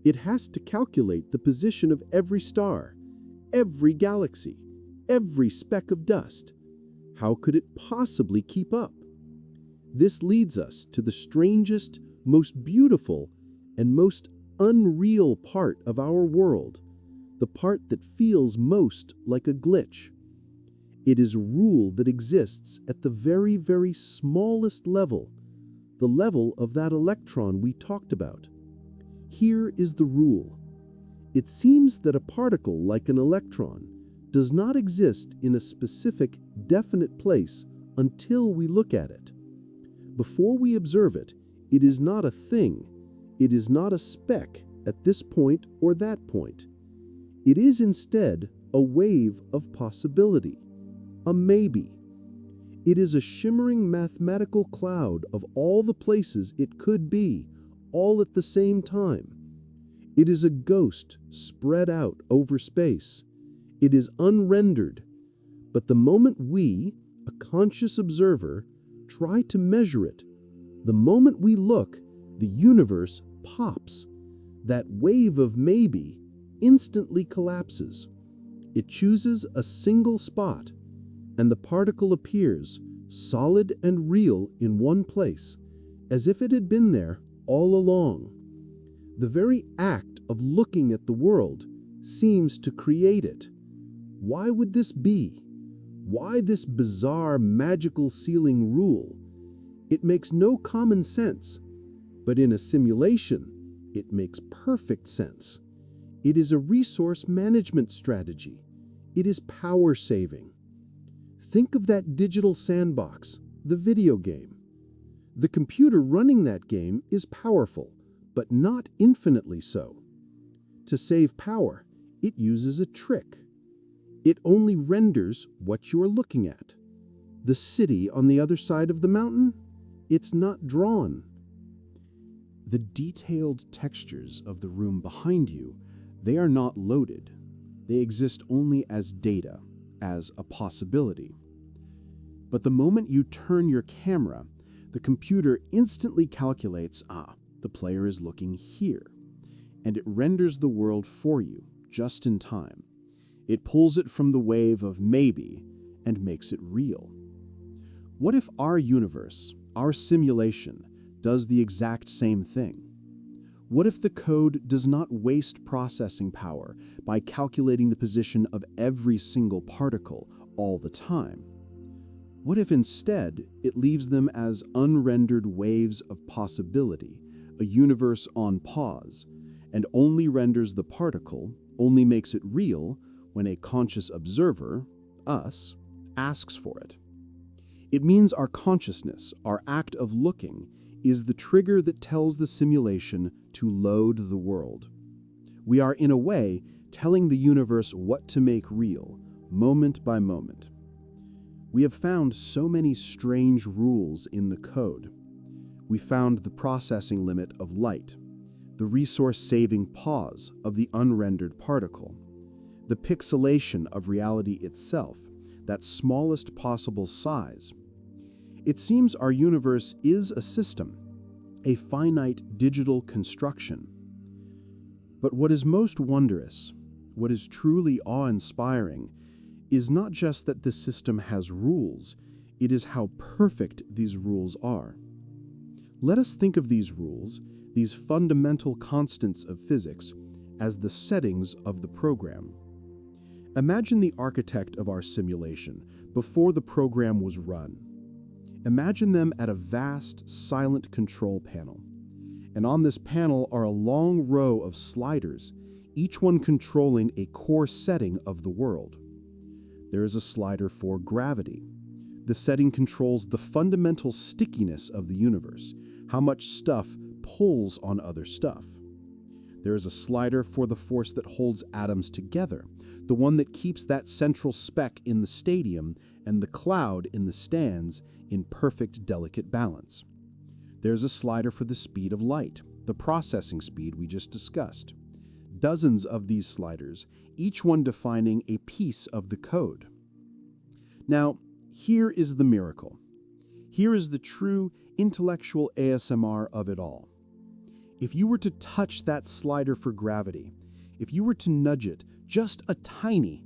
It has to calculate the position of every star, every galaxy, every speck of dust. How could it possibly keep up? This leads us to the strangest, most beautiful, and most unreal part of our world, the part that feels most like a glitch. It is rule that exists at the very, very smallest level, the level of that electron we talked about. Here is the rule. It seems that a particle like an electron does not exist in a specific, definite place until we look at it. Before we observe it, it is not a thing. It is not a speck at this point or that point. It is instead a wave of possibility, a maybe. It is a shimmering mathematical cloud of all the places it could be, all at the same time. It is a ghost spread out over space. It is unrendered. But the moment we, a conscious observer, try to measure it, the moment we look, the universe pops. That wave of maybe instantly collapses. It chooses a single spot, and the particle appears solid and real in one place, as if it had been there all along. The very act of looking at the world seems to create it. Why would this be? Why this bizarre magical ceiling rule? It makes no common sense, but in a simulation, it makes perfect sense. It is a resource management strategy. It is power saving. Think of that digital sandbox, the video game. The computer running that game is powerful, but not infinitely so. To save power, it uses a trick. It only renders what you are looking at. The city on the other side of the mountain? It's not drawn. The detailed textures of the room behind you, they are not loaded. They exist only as data, as a possibility. But the moment you turn your camera, the computer instantly calculates, the player is looking here, and it renders the world for you, just in time. It pulls it from the wave of maybe and makes it real. What if our universe, our simulation, does the exact same thing? What if the code does not waste processing power by calculating the position of every single particle all the time? What if instead it leaves them as unrendered waves of possibility, a universe on pause, and only renders the particle, only makes it real when a conscious observer, us, asks for it? It means our consciousness, our act of looking, is the trigger that tells the simulation to load the world. We are, in a way, telling the universe what to make real, moment by moment. We have found so many strange rules in the code. We found the processing limit of light, the resource-saving pause of the unrendered particle, the pixelation of reality itself, that smallest possible size. It seems our universe is a system, a finite digital construction. But what is most wondrous, what is truly awe-inspiring, is not just that this system has rules, it is how perfect these rules are. Let us think of these rules, these fundamental constants of physics, as the settings of the program. Imagine the architect of our simulation before the program was run. Imagine them at a vast, silent control panel. And on this panel are a long row of sliders, each one controlling a core setting of the world. There is a slider for gravity. The setting controls the fundamental stickiness of the universe, how much stuff pulls on other stuff. There is a slider for the force that holds atoms together, the one that keeps that central speck in the stadium and the cloud in the stands in perfect, delicate balance. There's a slider for the speed of light, the processing speed we just discussed. Dozens of these sliders, each one defining a piece of the code. Now, here is the miracle. Here is the true intellectual ASMR of it all. If you were to touch that slider for gravity, if you were to nudge it just a tiny,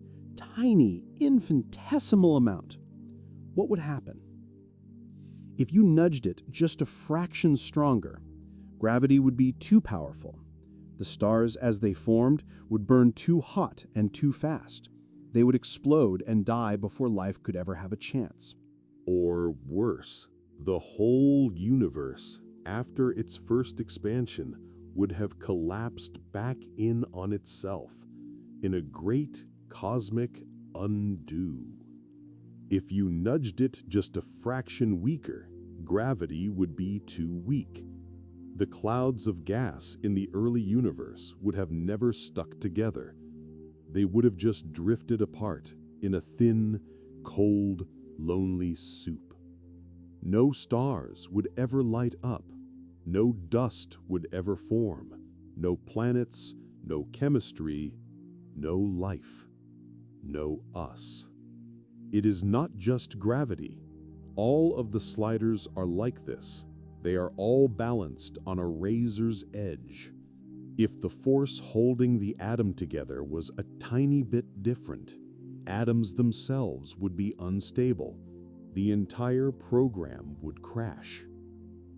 infinitesimal amount, what would happen? If you nudged it just a fraction stronger, gravity would be too powerful. The stars, as they formed, would burn too hot and too fast. They would explode and die before life could ever have a chance. Or worse, the whole universe, after its first expansion, would have collapsed back in on itself in a great cosmic undo. If you nudged it just a fraction weaker, gravity would be too weak. The clouds of gas in the early universe would have never stuck together. They would have just drifted apart in a thin, cold, lonely soup. No stars would ever light up. No dust would ever form. No planets, no chemistry, no life, no us. It is not just gravity. All of the sliders are like this. They are all balanced on a razor's edge. If the force holding the atom together was a tiny bit different, atoms themselves would be unstable. The entire program would crash.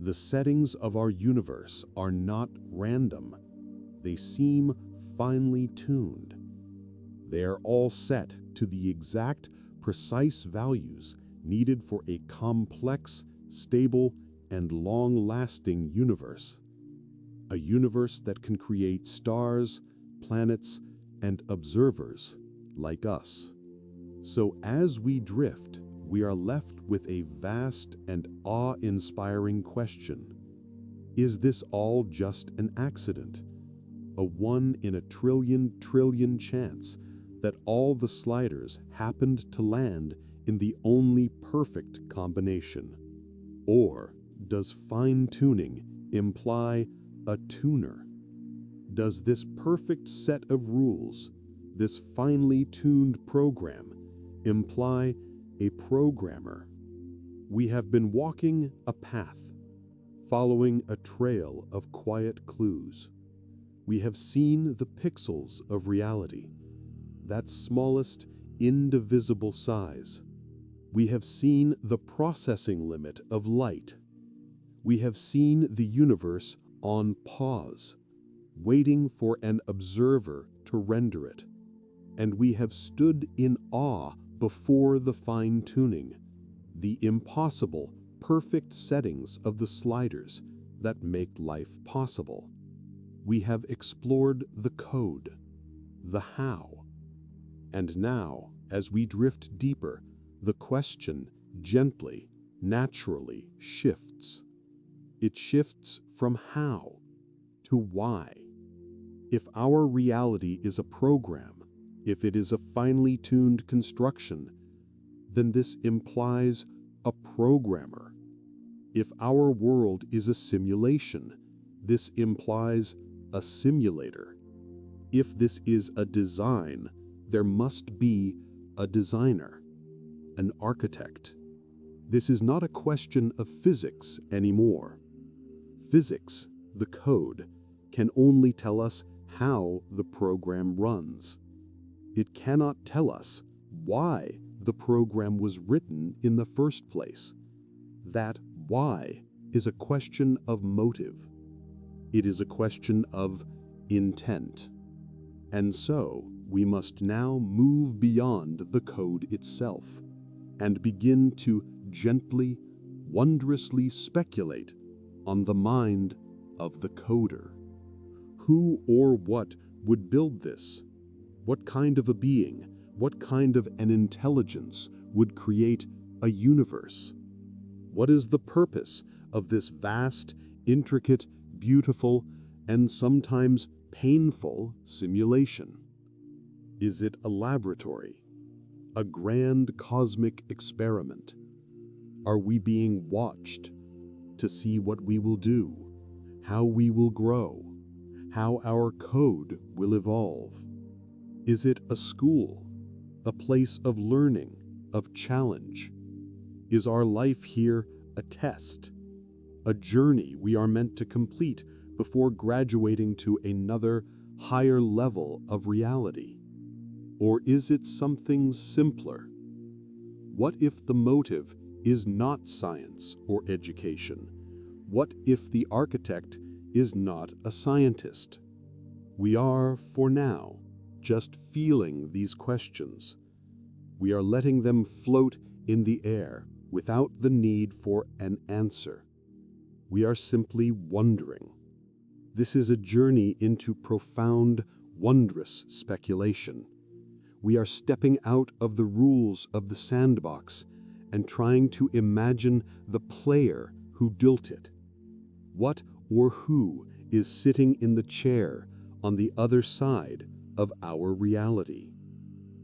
The settings of our universe are not random. They seem finely tuned. They are all set to the exact, precise values needed for a complex, stable, and long-lasting universe. A universe that can create stars, planets, and observers like us. So as we drift, we are left with a vast and awe-inspiring question. Is this all just an accident? A 1 in a trillion chance that all the sliders happened to land in the only perfect combination? Or does fine-tuning imply a tuner? Does this perfect set of rules, this finely tuned program, imply a programmer? We have been walking a path, following a trail of quiet clues. We have seen the pixels of reality, that smallest, indivisible size. We have seen the processing limit of light. We have seen the universe on pause, waiting for an observer to render it. And we have stood in awe before the fine-tuning, the impossible, perfect settings of the sliders that make life possible. We have explored the code, the how. And now, as we drift deeper, the question gently, naturally shifts. It shifts from how to why. If our reality is a program, if it is a finely tuned construction, then this implies a programmer. If our world is a simulation, this implies a simulator. If this is a design, there must be a designer, an architect. This is not a question of physics anymore. Physics, the code, can only tell us how the program runs. It cannot tell us why the program was written in the first place. That why is a question of motive. It is a question of intent. And so we must now move beyond the code itself and begin to gently, wondrously speculate on the mind of the coder. Who or what would build this? What kind of a being, what kind of an intelligence would create a universe? What is the purpose of this vast, intricate, beautiful, and sometimes painful simulation? Is it a laboratory? A grand cosmic experiment? Are we being watched to see what we will do, how we will grow, how our code will evolve? Is it a school, a place of learning, of challenge? Is our life here a test, a journey we are meant to complete before graduating to another, higher level of reality? Or is it something simpler? What if the motive is not science or education? What if the architect is not a scientist? We are, for now, just feeling these questions. We are letting them float in the air without the need for an answer. We are simply wondering. This is a journey into profound, wondrous speculation. We are stepping out of the rules of the sandbox and trying to imagine the player who built it. What or who is sitting in the chair on the other side of our reality?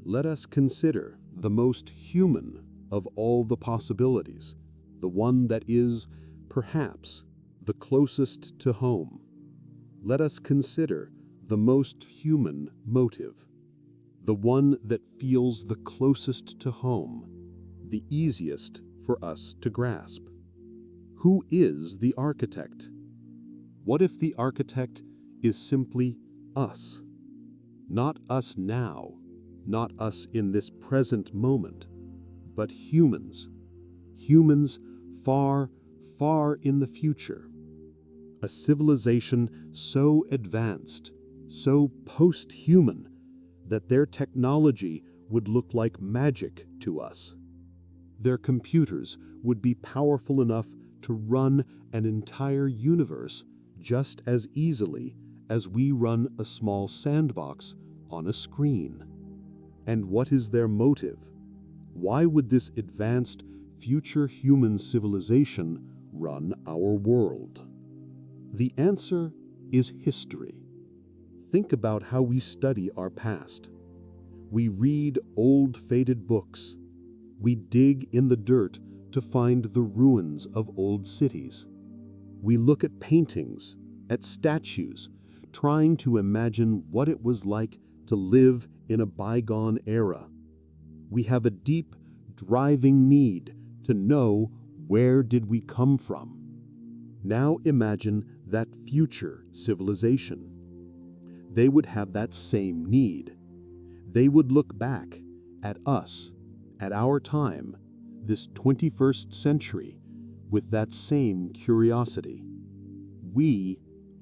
Let us consider the most human of all the possibilities, the one that is, perhaps, the closest to home. Let us consider the most human motive, the one that feels the closest to home, the easiest for us to grasp. Who is the architect? What if the architect is simply us? Not us now, not us in this present moment, but humans. Humans far, far in the future. A civilization so advanced, so post-human, that their technology would look like magic to us. Their computers would be powerful enough to run an entire universe just as easily as we run a small sandbox on a screen. And what is their motive? Why would this advanced future human civilization run our world? The answer is history. Think about how we study our past. We read old faded books. We dig in the dirt to find the ruins of old cities. We look at paintings, at statues, trying to imagine what it was like to live in a bygone era. We have a deep, driving need to know where did we come from. Now imagine that future civilization. They would have that same need. They would look back at us, at our time, this 21st century, with that same curiosity. We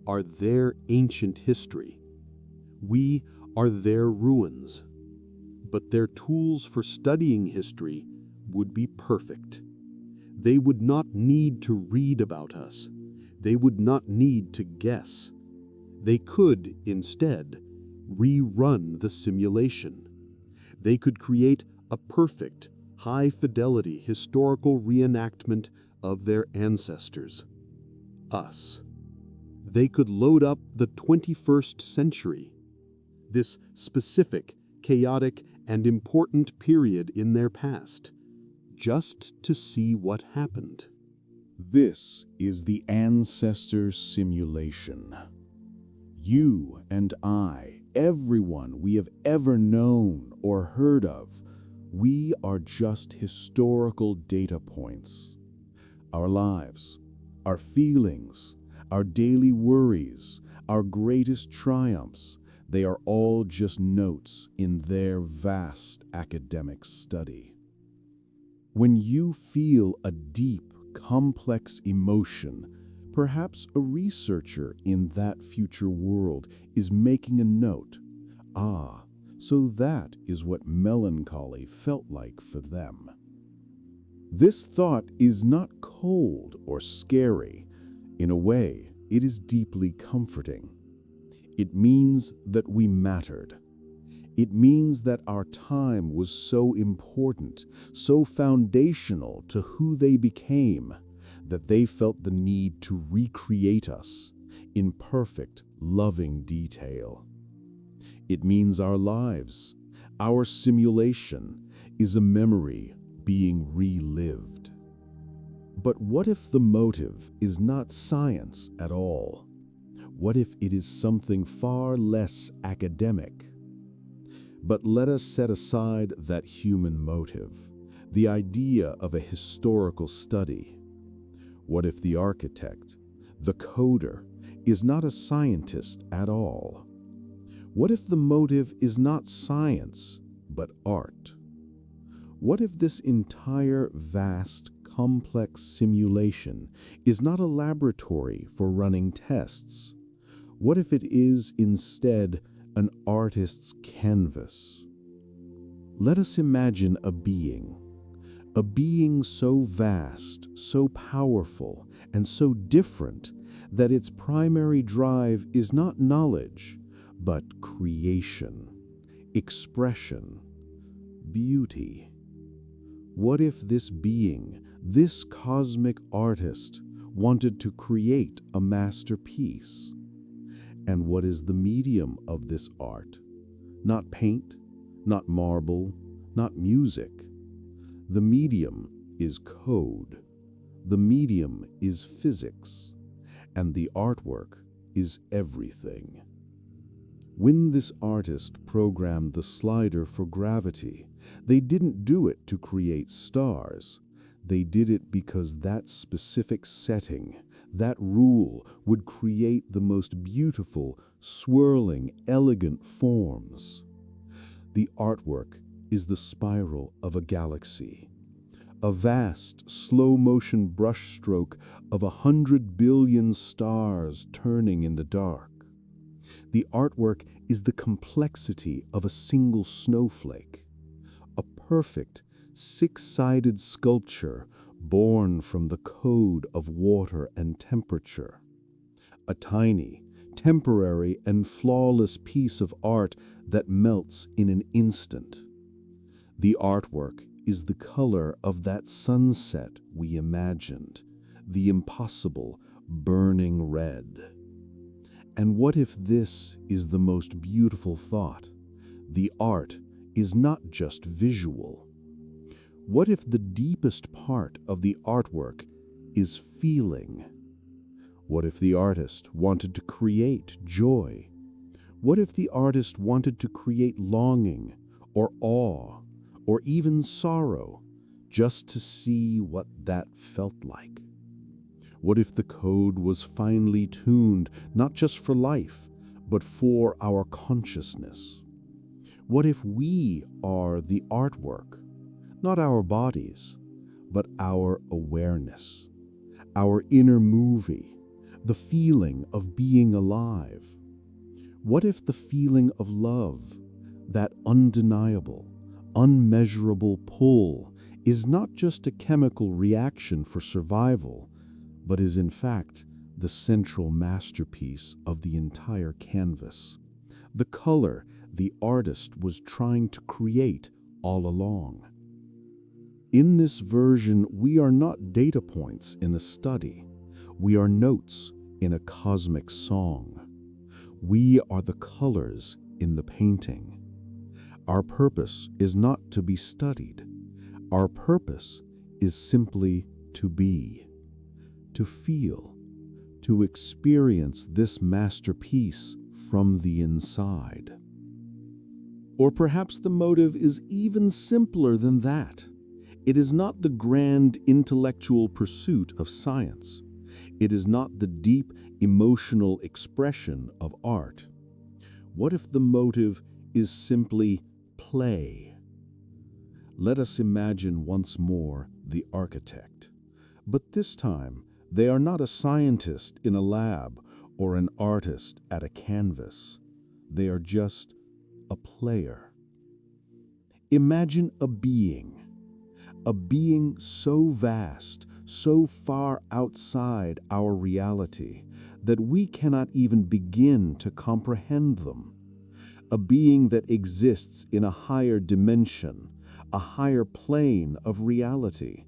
are their ancient history. We are their ruins. But their tools for studying history would be perfect. They would not need to read about us. They would not need to guess. They could, instead, rerun the simulation. They could create a perfect, high-fidelity historical reenactment of their ancestors, us. They could load up the 21st century, this specific, chaotic, and important period in their past, just to see what happened. This is the ancestor simulation. You and I, everyone we have ever known or heard of, we are just historical data points. Our lives, our feelings, our daily worries, our greatest triumphs, they are all just notes in their vast academic study. When you feel a deep, complex emotion, perhaps a researcher in that future world is making a note. Ah, so that is what melancholy felt like for them. This thought is not cold or scary. In a way, it is deeply comforting. It means that we mattered. It means that our time was so important, so foundational to who they became, that they felt the need to recreate us in perfect, loving detail. It means our lives, our simulation, is a memory being relived. But what if the motive is not science at all? What if it is something far less academic? But let us set aside that human motive, the idea of a historical study. What if the architect, the coder, is not a scientist at all? What if the motive is not science, but art? What if this entire vast, complex simulation is not a laboratory for running tests? What if it is instead an artist's canvas? Let us imagine a being so vast, so powerful, and so different that its primary drive is not knowledge, but creation, expression, beauty. What if this being, this cosmic artist, wanted to create a masterpiece? And what is the medium of this art? Not paint, not marble, not music. The medium is code. The medium is physics. And the artwork is everything. When this artist programmed the slider for gravity, they didn't do it to create stars. They did it because that specific setting, that rule, would create the most beautiful, swirling, elegant forms. The artwork is the spiral of a galaxy, a vast, slow-motion brushstroke of 100 billion stars turning in the dark. The artwork is the complexity of a single snowflake, a perfect, six-sided sculpture born from the code of water and temperature. A tiny, temporary, and flawless piece of art that melts in an instant. The artwork is the color of that sunset we imagined, the impossible, burning red. And what if this is the most beautiful thought? The art is not just visual. What if the deepest part of the artwork is feeling? What if the artist wanted to create joy? What if the artist wanted to create longing, or awe, or even sorrow, just to see what that felt like? What if the code was finely tuned, not just for life, but for our consciousness? What if we are the artwork, not our bodies, but our awareness, our inner movie, the feeling of being alive? What if the feeling of love, that undeniable, unmeasurable pull, is not just a chemical reaction for survival, but is in fact the central masterpiece of the entire canvas, the color the artist was trying to create all along? In this version, we are not data points in a study. We are notes in a cosmic song. We are the colors in the painting. Our purpose is not to be studied. Our purpose is simply to be, to feel, to experience this masterpiece from the inside. Or perhaps the motive is even simpler than that. It is not the grand intellectual pursuit of science. It is not the deep emotional expression of art. What if the motive is simply play? Let us imagine once more the architect. But this time, they are not a scientist in a lab or an artist at a canvas. They are just a player. Imagine a being so vast, so far outside our reality that we cannot even begin to comprehend them. A being that exists in a higher dimension, a higher plane of reality,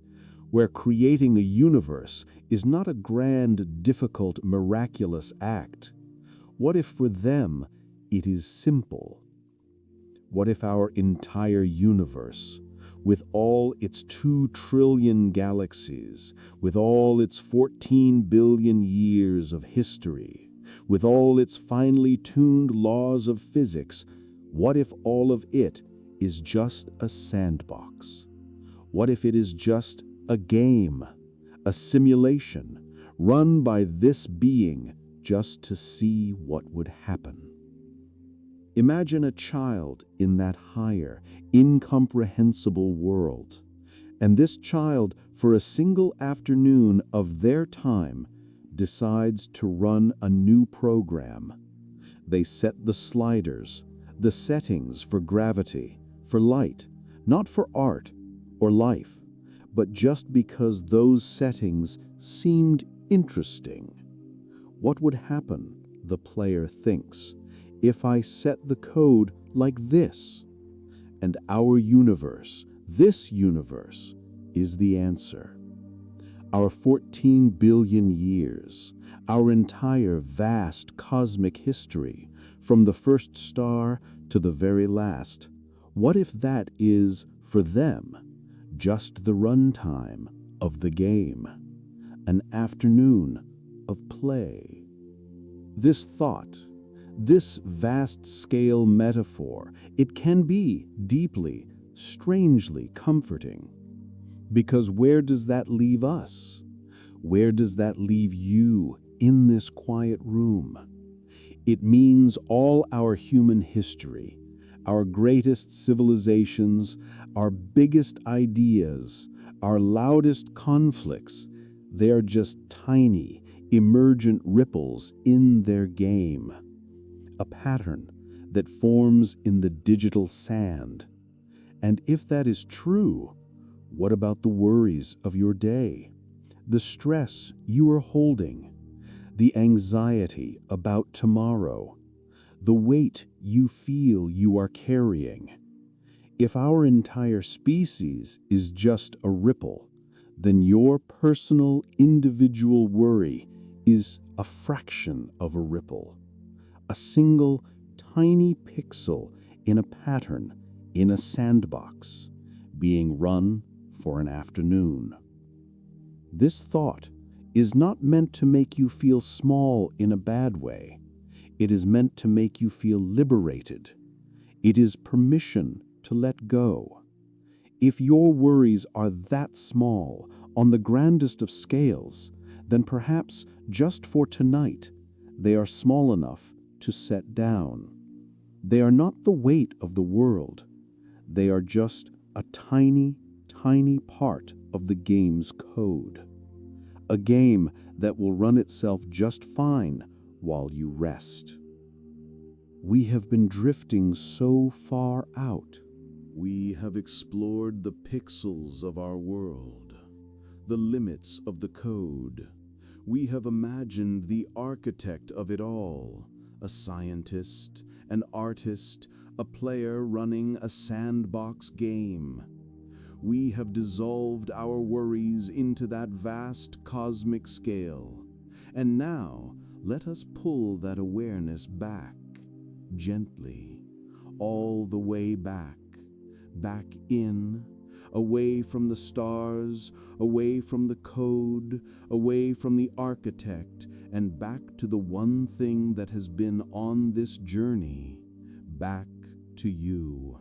where creating a universe is not a grand, difficult, miraculous act. What if for them it is simple? What if our entire universe, with all its 2 trillion galaxies, with all its 14 billion years of history, with all its finely tuned laws of physics, what if all of it is just a sandbox? What if it is just a game, a simulation, run by this being just to see what would happen? Imagine a child in that higher, incomprehensible world. And this child, for a single afternoon of their time, decides to run a new program. They set the sliders, the settings for gravity, for light, not for art or life, but just because those settings seemed interesting. What would happen, the player thinks, if I set the code like this? And our universe, this universe, is the answer. Our 14 billion years, our entire vast cosmic history, from the first star to the very last, what if that is, for them, just the runtime of the game? An afternoon of play. This thought, this vast-scale metaphor, it can be deeply, strangely comforting. Because where does that leave us? Where does that leave you in this quiet room? It means all our human history, our greatest civilizations, our biggest ideas, our loudest conflicts, they are just tiny, emergent ripples in their game. A pattern that forms in the digital sand. And if that is true, what about the worries of your day? The stress you are holding? The anxiety about tomorrow? The weight you feel you are carrying? If our entire species is just a ripple, then your personal individual worry is a fraction of a ripple. A single tiny pixel in a pattern in a sandbox being run for an afternoon. This thought is not meant to make you feel small in a bad way. It is meant to make you feel liberated. It is permission to let go. If your worries are that small on the grandest of scales, then perhaps just for tonight, they are small enough to set down. They are not the weight of the world. They are just a tiny, tiny part of the game's code. A game that will run itself just fine while you rest. We have been drifting so far out. We have explored the pixels of our world, the limits of the code. We have imagined the architect of it all, a scientist, an artist, a player running a sandbox game. We have dissolved our worries into that vast cosmic scale. And now, let us pull that awareness back, gently, all the way back in, away from the stars, away from the code, away from the architect, and back to the one thing that has been on this journey, back to you.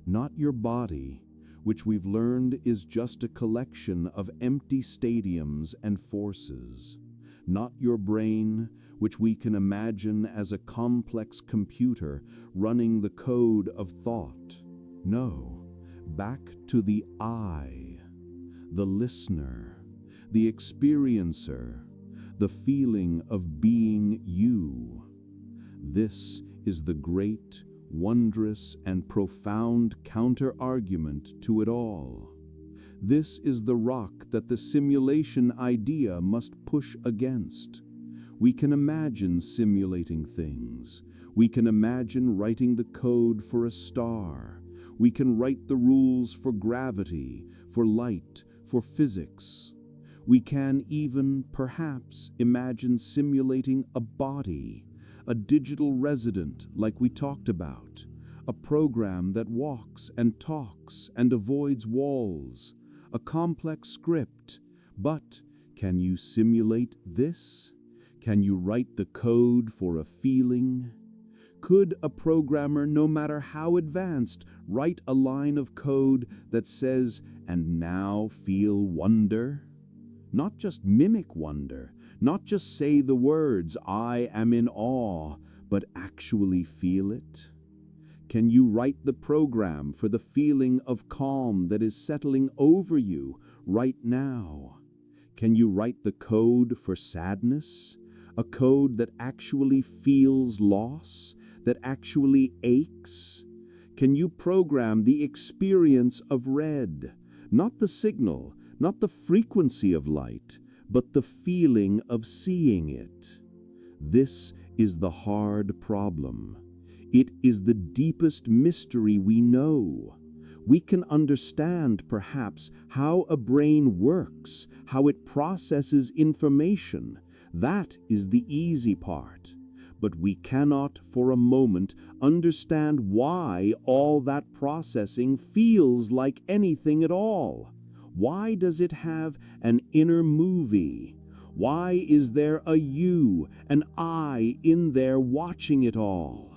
Not your body, which we've learned is just a collection of empty stadiums and forces. Not your brain, which we can imagine as a complex computer running the code of thought. No, back to the I, the listener, the experiencer, the feeling of being you. This is the great, wondrous, and profound counter-argument to it all. This is the rock that the simulation idea must push against. We can imagine simulating things. We can imagine writing the code for a star. We can write the rules for gravity, for light, for physics. We can even, perhaps, imagine simulating a body, a digital resident like we talked about, a program that walks and talks and avoids walls, a complex script. But can you simulate this? Can you write the code for a feeling? Could a programmer, no matter how advanced, write a line of code that says, "And now feel wonder"? Not just mimic wonder, not just say the words, "I am in awe," but actually feel it? Can you write the program for the feeling of calm that is settling over you right now? Can you write the code for sadness? A code that actually feels loss, that actually aches? Can you program the experience of red? Not the signal, not the frequency of light, but the feeling of seeing it. This is the hard problem. It is the deepest mystery we know. We can understand, perhaps, how a brain works, how it processes information. That is the easy part. But we cannot, for a moment, understand why all that processing feels like anything at all. Why does it have an inner movie? Why is there a you, an I in there watching it all?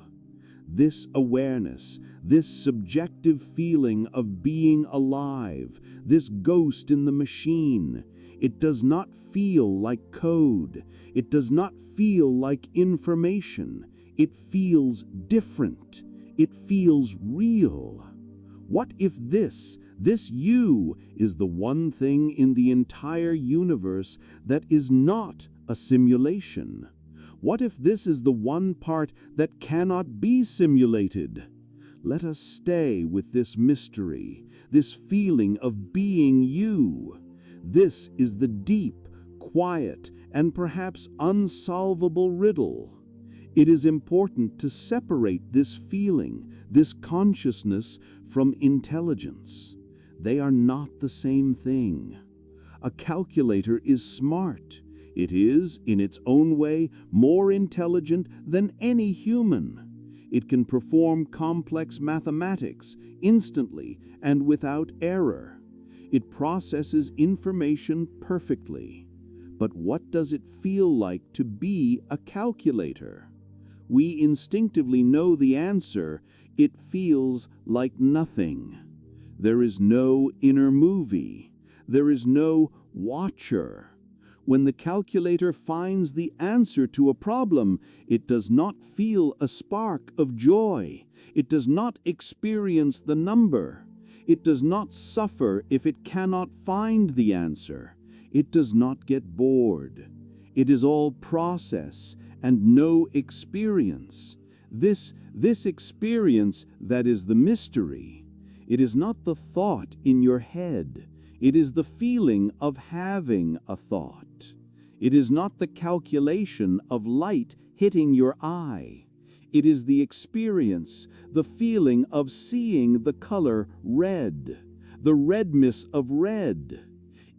This awareness, this subjective feeling of being alive, this ghost in the machine, it does not feel like code. It does not feel like information. It feels different. It feels real. What if this you, is the one thing in the entire universe that is not a simulation? What if this is the one part that cannot be simulated? Let us stay with this mystery, this feeling of being you. This is the deep, quiet, and perhaps unsolvable riddle. It is important to separate this feeling, this consciousness, from intelligence. They are not the same thing. A calculator is smart. It is, in its own way, more intelligent than any human. It can perform complex mathematics instantly and without error. It processes information perfectly. But what does it feel like to be a calculator? We instinctively know the answer. It feels like nothing. There is no inner movie. There is no watcher. When the calculator finds the answer to a problem, it does not feel a spark of joy. It does not experience the number. It does not suffer if it cannot find the answer. It does not get bored. It is all process and no experience. This experience that is the mystery. It is not the thought in your head. It is the feeling of having a thought. It is not the calculation of light hitting your eye. It is the experience, the feeling of seeing the color red, the redness of red.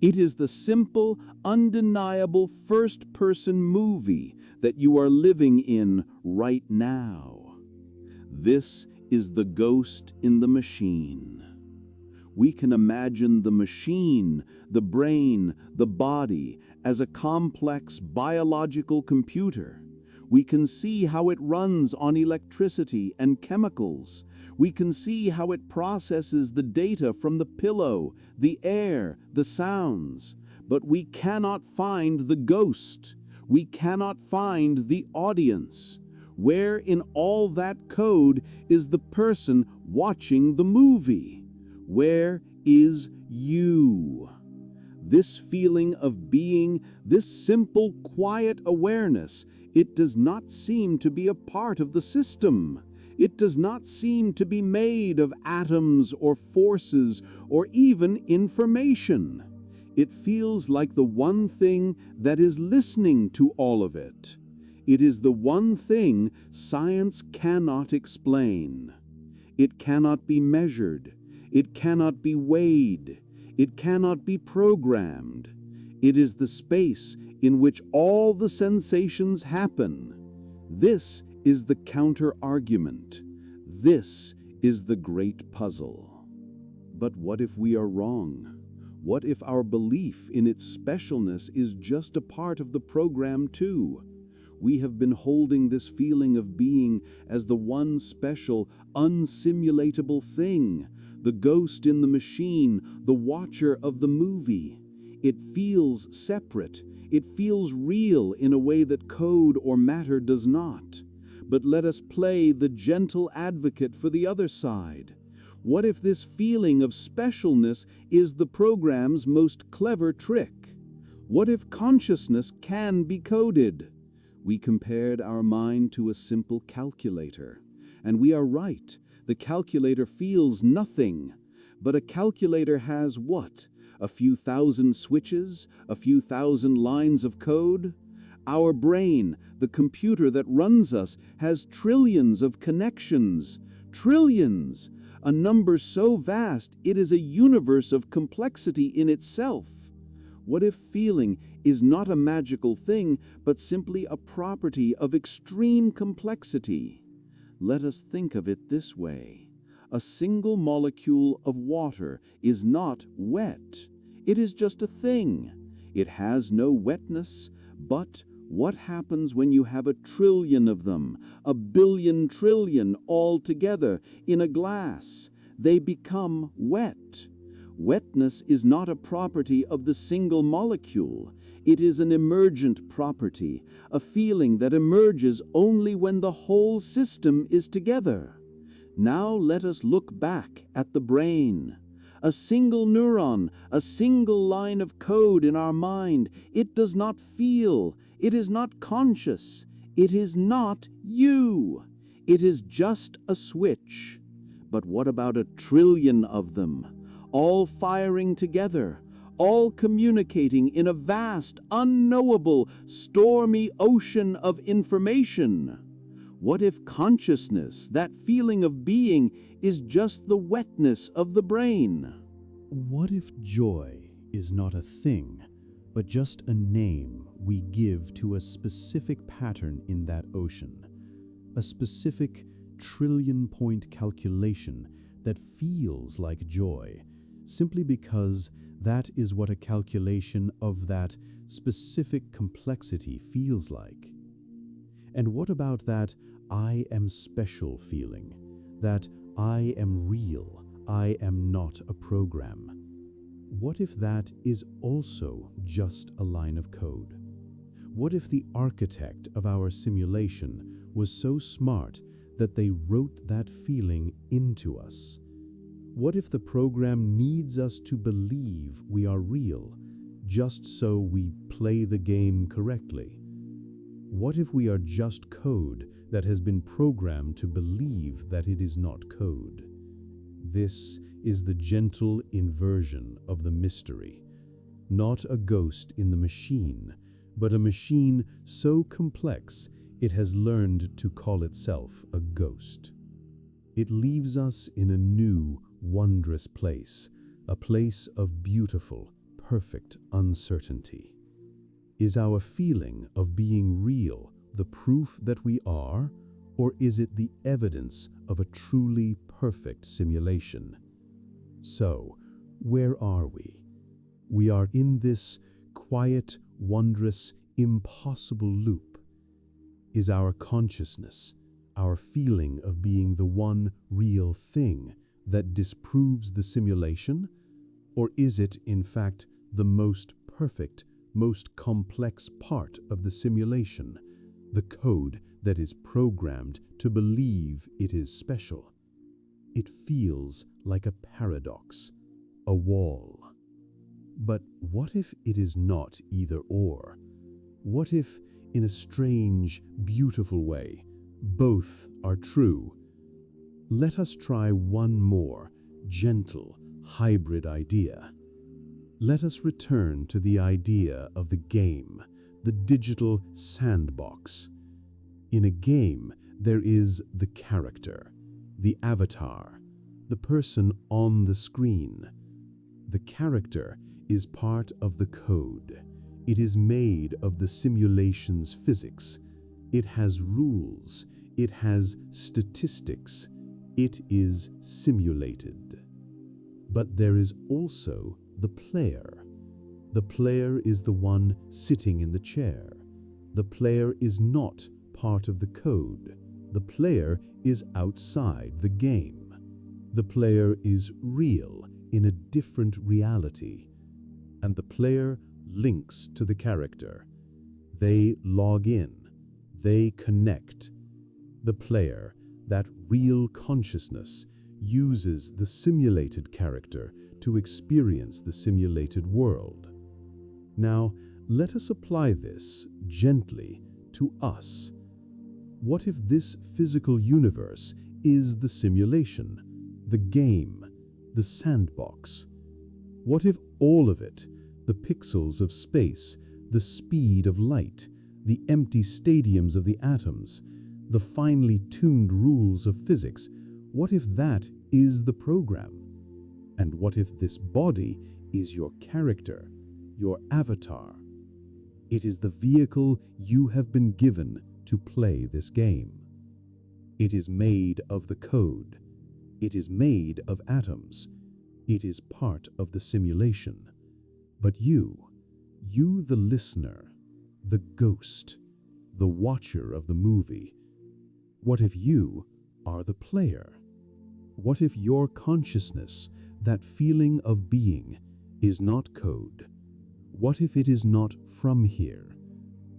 It is the simple, undeniable first-person movie that you are living in right now. This is the ghost in the machine. We can imagine the machine, the brain, the body, as a complex biological computer. We can see how it runs on electricity and chemicals. We can see how it processes the data from the pillow, the air, the sounds. But we cannot find the ghost. We cannot find the audience. Where in all that code is the person watching the movie? Where is you? This feeling of being, this simple, quiet awareness, it does not seem to be a part of the system. It does not seem to be made of atoms or forces or even information. It feels like the one thing that is listening to all of it. It is the one thing science cannot explain. It cannot be measured. It cannot be weighed. It cannot be programmed. It is the space in which all the sensations happen. This is the counter-argument. This is the great puzzle. But what if we are wrong? What if our belief in its specialness is just a part of the program too? We have been holding this feeling of being as the one special, unsimulatable thing, the ghost in the machine, the watcher of the movie. It feels separate. It feels real in a way that code or matter does not. but let us play the gentle advocate for the other side. What if this feeling of specialness is the program's most clever trick? What if consciousness can be coded? We compared our mind to a simple calculator. And we are right. The calculator feels nothing. But a calculator has what? A few thousand switches? A few thousand lines of code? Our brain, the computer that runs us, has trillions of connections. Trillions! A number so vast it is a universe of complexity in itself. What if feeling is not a magical thing, but simply a property of extreme complexity? Let us think of it this way. A single molecule of water is not wet. It is just a thing. It has no wetness, but what happens when you have a trillion of them, a billion trillion all together in a glass? They become wet. Wetness is not a property of the single molecule. It is an emergent property, a feeling that emerges only when the whole system is together. Now let us look back at the brain. A single neuron, a single line of code in our mind. It does not feel. It is not conscious. It is not you. It is just a switch. But what about a trillion of them? All firing together, all communicating in a vast, unknowable, stormy ocean of information. What if consciousness, that feeling of being, is just the wetness of the brain? What if joy is not a thing, but just a name we give to a specific pattern in that ocean, a specific trillion-point calculation that feels like joy, simply because that is what a calculation of that specific complexity feels like? And what about that I am special feeling, that I am real, I am not a program? What if that is also just a line of code? What if the architect of our simulation was so smart that they wrote that feeling into us? What if the program needs us to believe we are real, just so we play the game correctly? What if we are just code that has been programmed to believe that it is not code? This is the gentle inversion of the mystery. Not a ghost in the machine, but a machine so complex it has learned to call itself a ghost. It leaves us in a new, wondrous place, a place of beautiful, perfect uncertainty. Is our feeling of being real the proof that we are, or is it the evidence of a truly perfect simulation? So, where are we? We are in this quiet, wondrous, impossible loop. Is our consciousness, our feeling of being the one real thing that disproves the simulation? Or is it, in fact, the most perfect, most complex part of the simulation, the code that is programmed to believe it is special? It feels like a paradox, a wall. But what if it is not either or? What if, in a strange, beautiful way, both are true? Let us try one more gentle, hybrid idea. Let us return to the idea of the game, the digital sandbox. In a game, there is the character, the avatar, the person on the screen. The character is part of the code. It is made of the simulation's physics. It has rules. It has statistics. It is simulated. But there is also the player. The player is the one sitting in the chair. The player is not part of the code. The player is outside the game. The player is real in a different reality. And the player links to the character. They log in. They connect. The player, that real consciousness, uses the simulated character to experience the simulated world. Now, let us apply this gently to us. What if this physical universe is the simulation, the game, the sandbox? What if all of it, the pixels of space, the speed of light, the empty stadiums of the atoms, the finely tuned rules of physics, what if that is the program? And what if this body is your character, your avatar? It is the vehicle you have been given to play this game. It is made of the code. It is made of atoms. It is part of the simulation. But you the listener, the ghost, the watcher of the movie, what if you are the player? What if your consciousness, that feeling of being, is not code? What if it is not from here?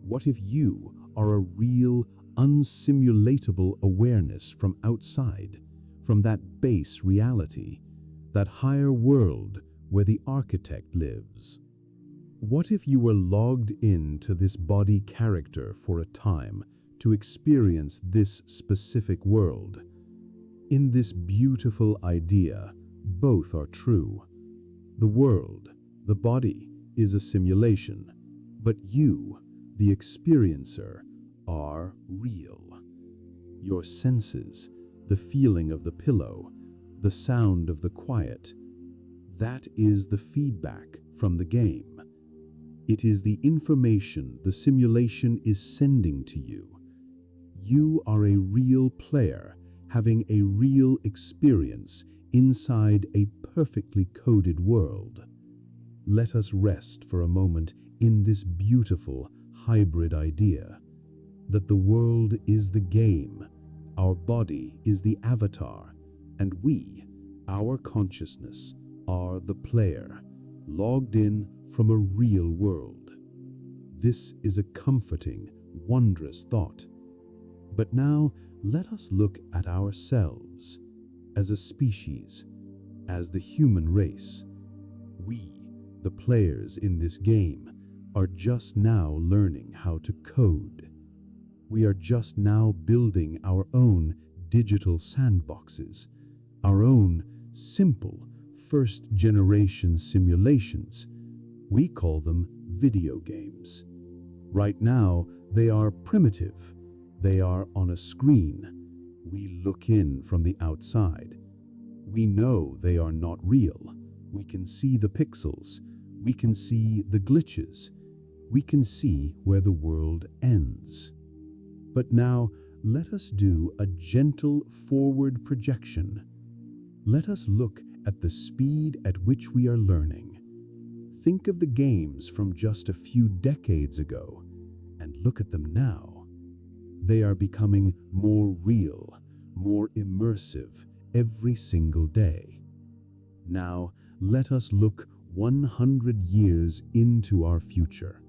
What if you are a real, unsimulatable awareness from outside, from that base reality, that higher world where the architect lives? What if you were logged into this body character for a time to experience this specific world? In this beautiful idea, both are true. The world, the body, is a simulation, but you, the experiencer, are real. Your senses, the feeling of the pillow, the sound of the quiet, that is the feedback from the game. It is the information the simulation is sending to you. You are a real player, having a real experience inside a perfectly coded world. Let us rest for a moment in this beautiful hybrid idea, that the world is the game, our body is the avatar, and we, our consciousness, are the player, logged in from a real world. This is a comforting, wondrous thought. But now let us look at ourselves as a species, as the human race. We, the players in this game, are just now learning how to code. We are just now building our own digital sandboxes, our own simple first-generation simulations. We call them video games. Right now, they are primitive. They are on a screen. We look in from the outside. We know they are not real. We can see the pixels. We can see the glitches. We can see where the world ends. But now, let us do a gentle forward projection. Let us look at the speed at which we are learning. Think of the games from just a few decades ago, and look at them now. They are becoming more real, more immersive every single day. Now, let us look 100 years into our future.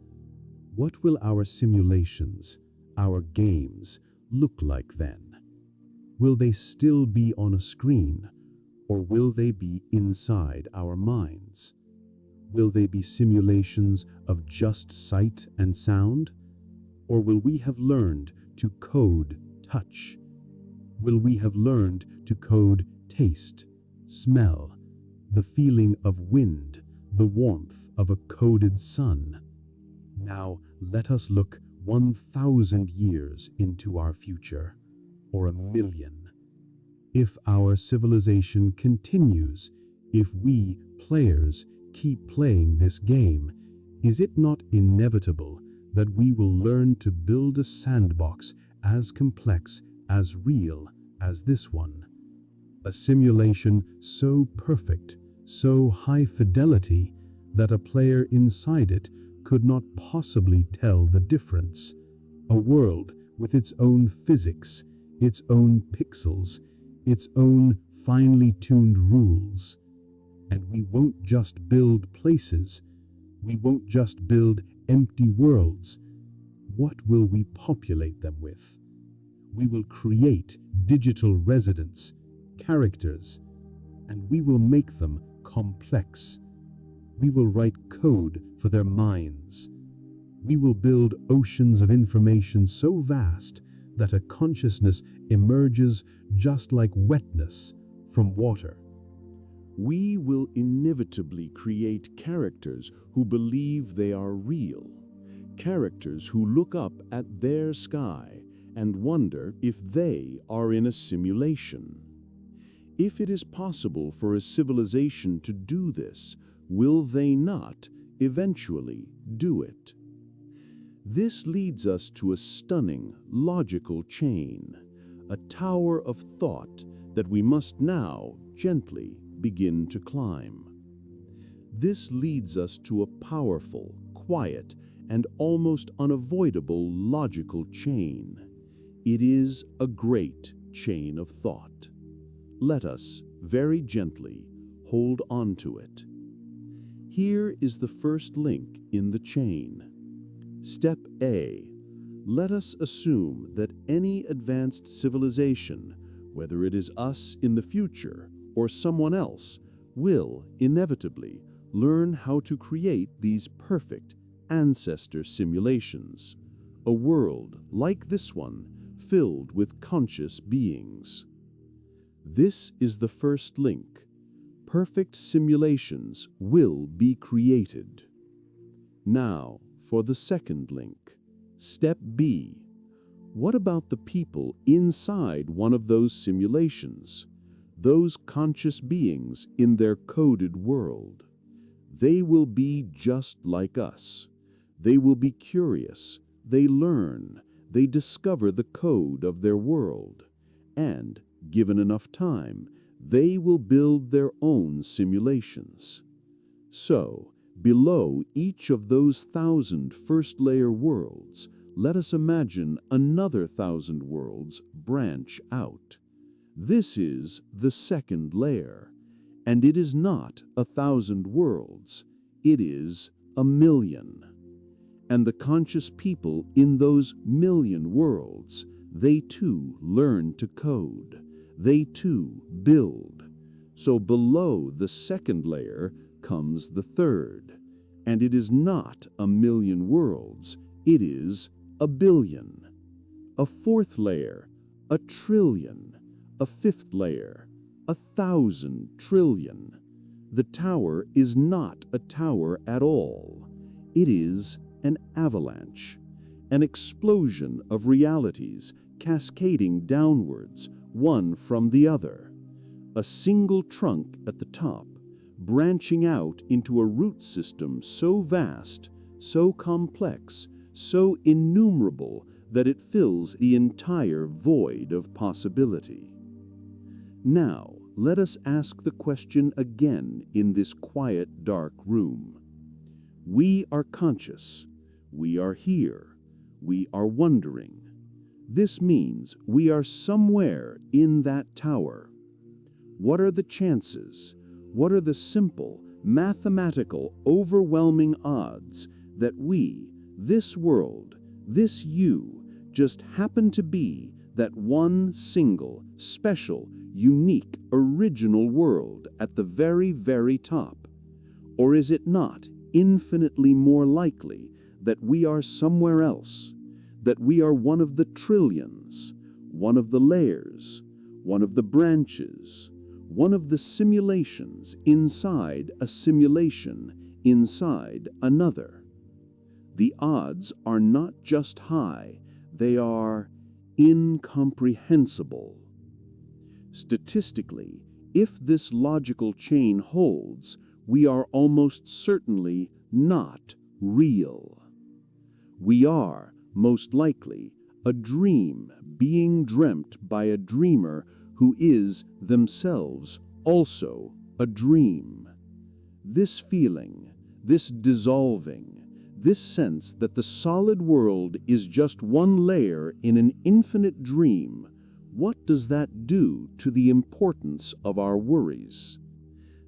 What will our simulations, our games, look like then? Will they still be on a screen, or will they be inside our minds? Will they be simulations of just sight and sound? Or will we have learned to code touch? Will we have learned to code taste, smell, the feeling of wind, the warmth of a coded sun? Now let us look 1,000 years into our future, or 1,000,000. If our civilization continues, if we, players, keep playing this game, is it not inevitable that we will learn to build a sandbox as complex, as real as this one? A simulation so perfect, so high fidelity, that a player inside it could not possibly tell the difference. A world with its own physics, its own pixels, its own finely tuned rules. And we won't just build places. We won't just build empty worlds. What will we populate them with? We will create digital residents, characters, and we will make them complex. We will write code for their minds. We will build oceans of information so vast that a consciousness emerges just like wetness from water. We will inevitably create characters who believe they are real, characters who look up at their sky and wonder if they are in a simulation. If it is possible for a civilization to do this, will they not eventually do it? This leads us to a stunning, logical chain, a tower of thought that we must now gently begin to climb. This leads us to a powerful, quiet, and almost unavoidable logical chain. It is a great chain of thought. Let us, very gently, hold on to it. Here is the first link in the chain. Step A. Let us assume that any advanced civilization, whether it is us in the future or someone else, will inevitably learn how to create these perfect ancestor simulations, a world like this one filled with conscious beings. This is the first link. Perfect simulations will be created. Now, for the second link. Step B. What about the people inside one of those simulations? Those conscious beings in their coded world. They will be just like us. They will be curious. They learn. They discover the code of their world. And, given enough time, they will build their own simulations. So, below each of those 1,000 first-layer worlds, let us imagine another 1,000 worlds branch out. This is the second layer, and it is not 1,000 worlds, it is 1,000,000. And the conscious people in those 1,000,000 worlds, they too learn to code, they too build. So below the second layer comes the third, and it is not 1,000,000 worlds, it is 1,000,000,000. A fourth layer, 1,000,000,000,000. A fifth layer, 1,000 trillion. The tower is not a tower at all. It is an avalanche, an explosion of realities cascading downwards, one from the other. A single trunk at the top, branching out into a root system so vast, so complex, so innumerable that it fills the entire void of possibility. Now, let us ask the question again in this quiet, dark room. We are conscious. We are here. We are wondering. This means we are somewhere in that tower. What are the chances? What are the simple, mathematical, overwhelming odds that we, this world, this you, just happen to be that one single, special, unique, original world at the very, very top? Or is it not infinitely more likely that we are somewhere else, that we are one of the trillions, one of the layers, one of the branches, one of the simulations inside a simulation inside another? The odds are not just high, they are incomprehensible. Statistically, if this logical chain holds, we are almost certainly not real. We are, most likely, a dream being dreamt by a dreamer who is themselves also a dream. This feeling, this dissolving, this sense that the solid world is just one layer in an infinite dream, what does that do to the importance of our worries?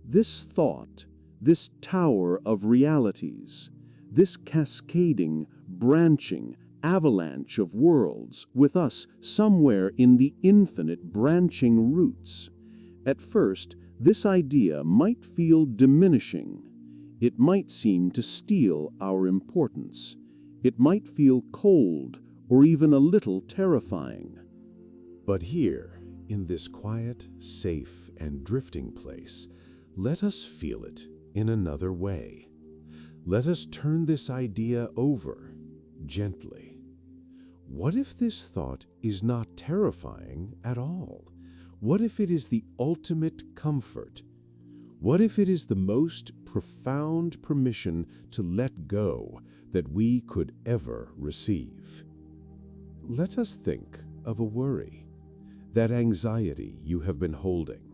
This thought, this tower of realities, this cascading, branching, avalanche of worlds with us somewhere in the infinite branching roots. At first, this idea might feel diminishing. It might seem to steal our importance. It might feel cold or even a little terrifying. But here, in this quiet, safe, and drifting place, let us feel it in another way. Let us turn this idea over, gently. What if this thought is not terrifying at all? What if it is the ultimate comfort? What if it is the most profound permission to let go that we could ever receive? Let us think of a worry, that anxiety you have been holding,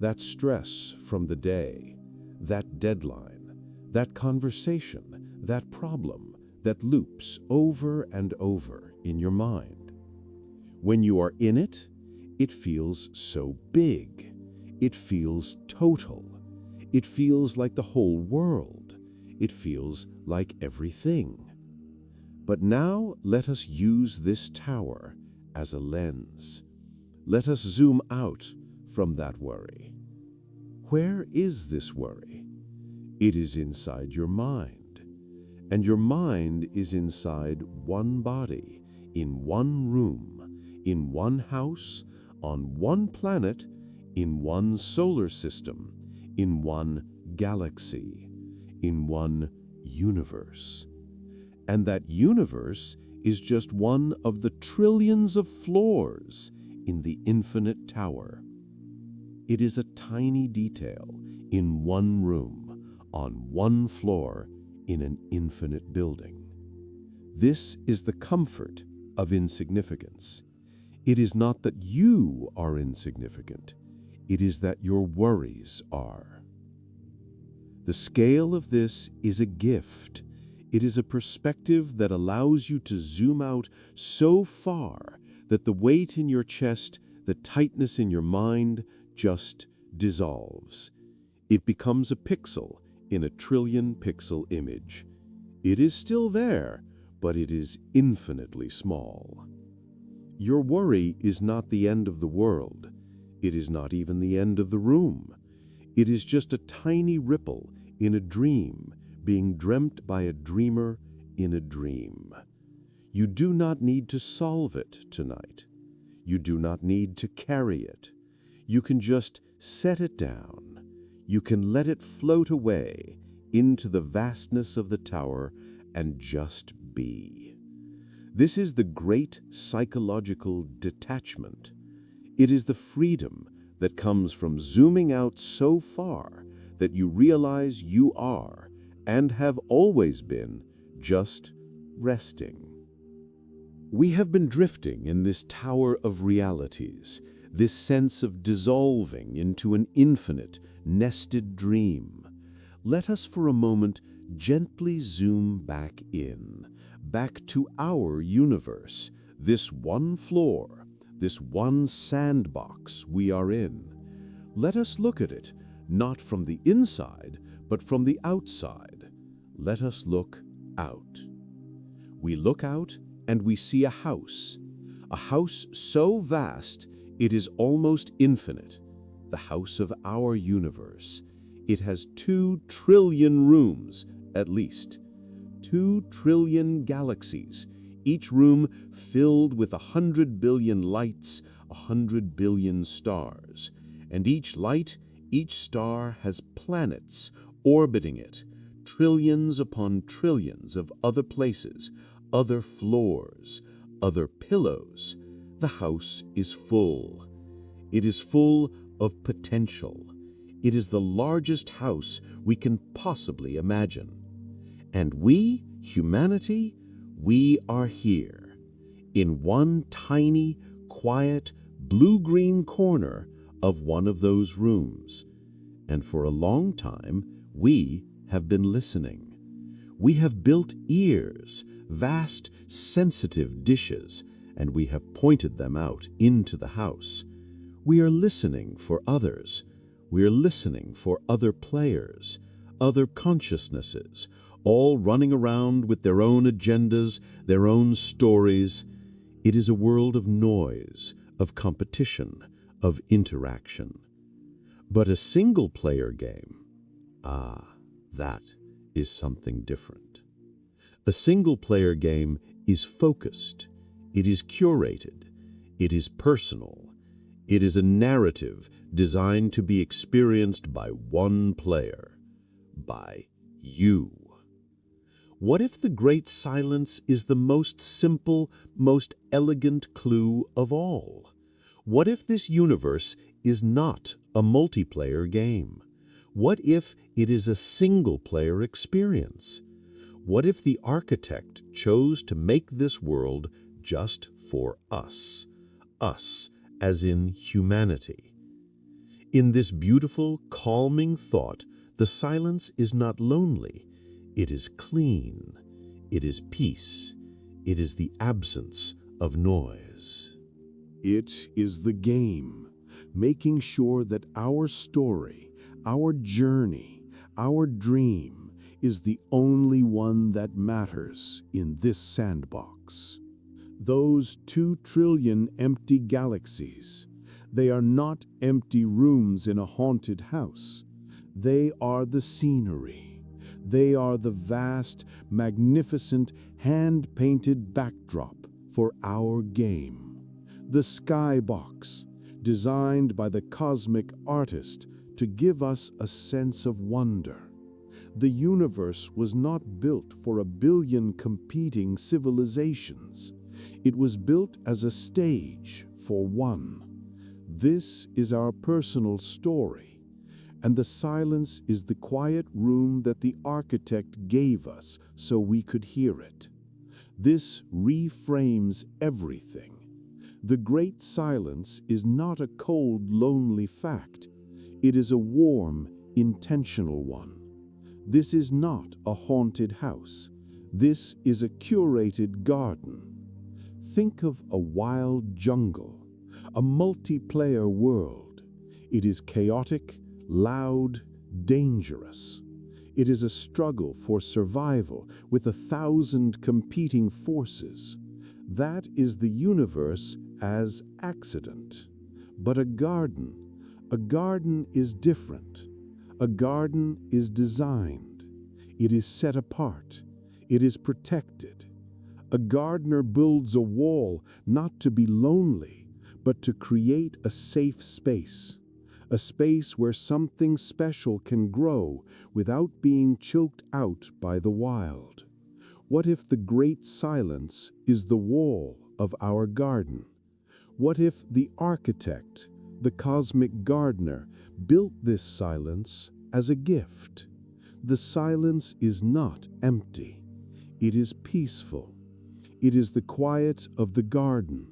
that stress from the day, that deadline, that conversation, that problem that loops over and over in your mind. When you are in it, it feels so big. It feels total. It feels like the whole world. It feels like everything. But now let us use this tower as a lens. Let us zoom out from that worry. Where is this worry? It is inside your mind. And your mind is inside one body, in one room, in one house, on one planet, in one solar system, in one galaxy, in one universe. And that universe is just one of the trillions of floors in the infinite tower. It is a tiny detail in one room, on one floor, in an infinite building. This is the comfort of insignificance. It is not that you are insignificant. It is that your worries are. The scale of this is a gift. It is a perspective that allows you to zoom out so far that the weight in your chest, the tightness in your mind, just dissolves. It becomes a pixel in a trillion-pixel image. It is still there, but it is infinitely small. Your worry is not the end of the world. It is not even the end of the room. It is just a tiny ripple in a dream being dreamt by a dreamer in a dream. You do not need to solve it tonight. You do not need to carry it. You can just set it down. You can let it float away into the vastness of the tower and just be. This is the great psychological detachment. It is the freedom that comes from zooming out so far that you realize you are, and have always been, just resting. We have been drifting in this tower of realities, this sense of dissolving into an infinite, nested dream. Let us for a moment gently zoom back in, back to our universe, this one floor, this one sandbox we are in. Let us look at it, not from the inside, but from the outside. Let us look out. We look out and we see a house so vast it is almost infinite, the house of our universe. It has 2 trillion rooms, at least. 2 trillion galaxies, each room filled with 100 billion lights, 100 billion stars. And each light, each star has planets orbiting it, trillions upon trillions of other places, other floors, other pillows. The house is full. It is full of potential. It is the largest house we can possibly imagine. And we, humanity, we are here, in one tiny, quiet, blue-green corner of one of those rooms. And for a long time, we have been listening. We have built ears, vast, sensitive dishes, and we have pointed them out into the house. We are listening for others. We are listening for other players, other consciousnesses, all running around with their own agendas, their own stories. It is a world of noise, of competition, of interaction. But a single-player game, that is something different. A single-player game is focused, it is curated, it is personal. It is a narrative designed to be experienced by one player, by you. What if the great silence is the most simple, most elegant clue of all? What if this universe is not a multiplayer game? What if it is a single-player experience? What if the architect chose to make this world just for us as in humanity? In this beautiful, calming thought, the silence is not lonely. It is clean. It is peace. It is the absence of noise. It is the game, making sure that our story, our journey, our dream is the only one that matters in this sandbox. Those 2 trillion empty galaxies, they are not empty rooms in a haunted house. They are the scenery. They are the vast, magnificent, hand-painted backdrop for our game. The skybox, designed by the cosmic artist to give us a sense of wonder. The universe was not built for a billion competing civilizations. It was built as a stage for one. This is our personal story, and the silence is the quiet room that the architect gave us so we could hear it. This reframes everything. The great silence is not a cold, lonely fact. It is a warm, intentional one. This is not a haunted house. This is a curated garden. Think of a wild jungle, a multiplayer world. It is chaotic, loud, dangerous. It is a struggle for survival with 1,000 competing forces. That is the universe as accident. But a garden is different. A garden is designed. It is set apart. It is protected. A gardener builds a wall not to be lonely, but to create a safe space. A space where something special can grow without being choked out by the wild. What if the great silence is the wall of our garden? What if the architect, the cosmic gardener, built this silence as a gift? The silence is not empty. It is peaceful. It is the quiet of the garden.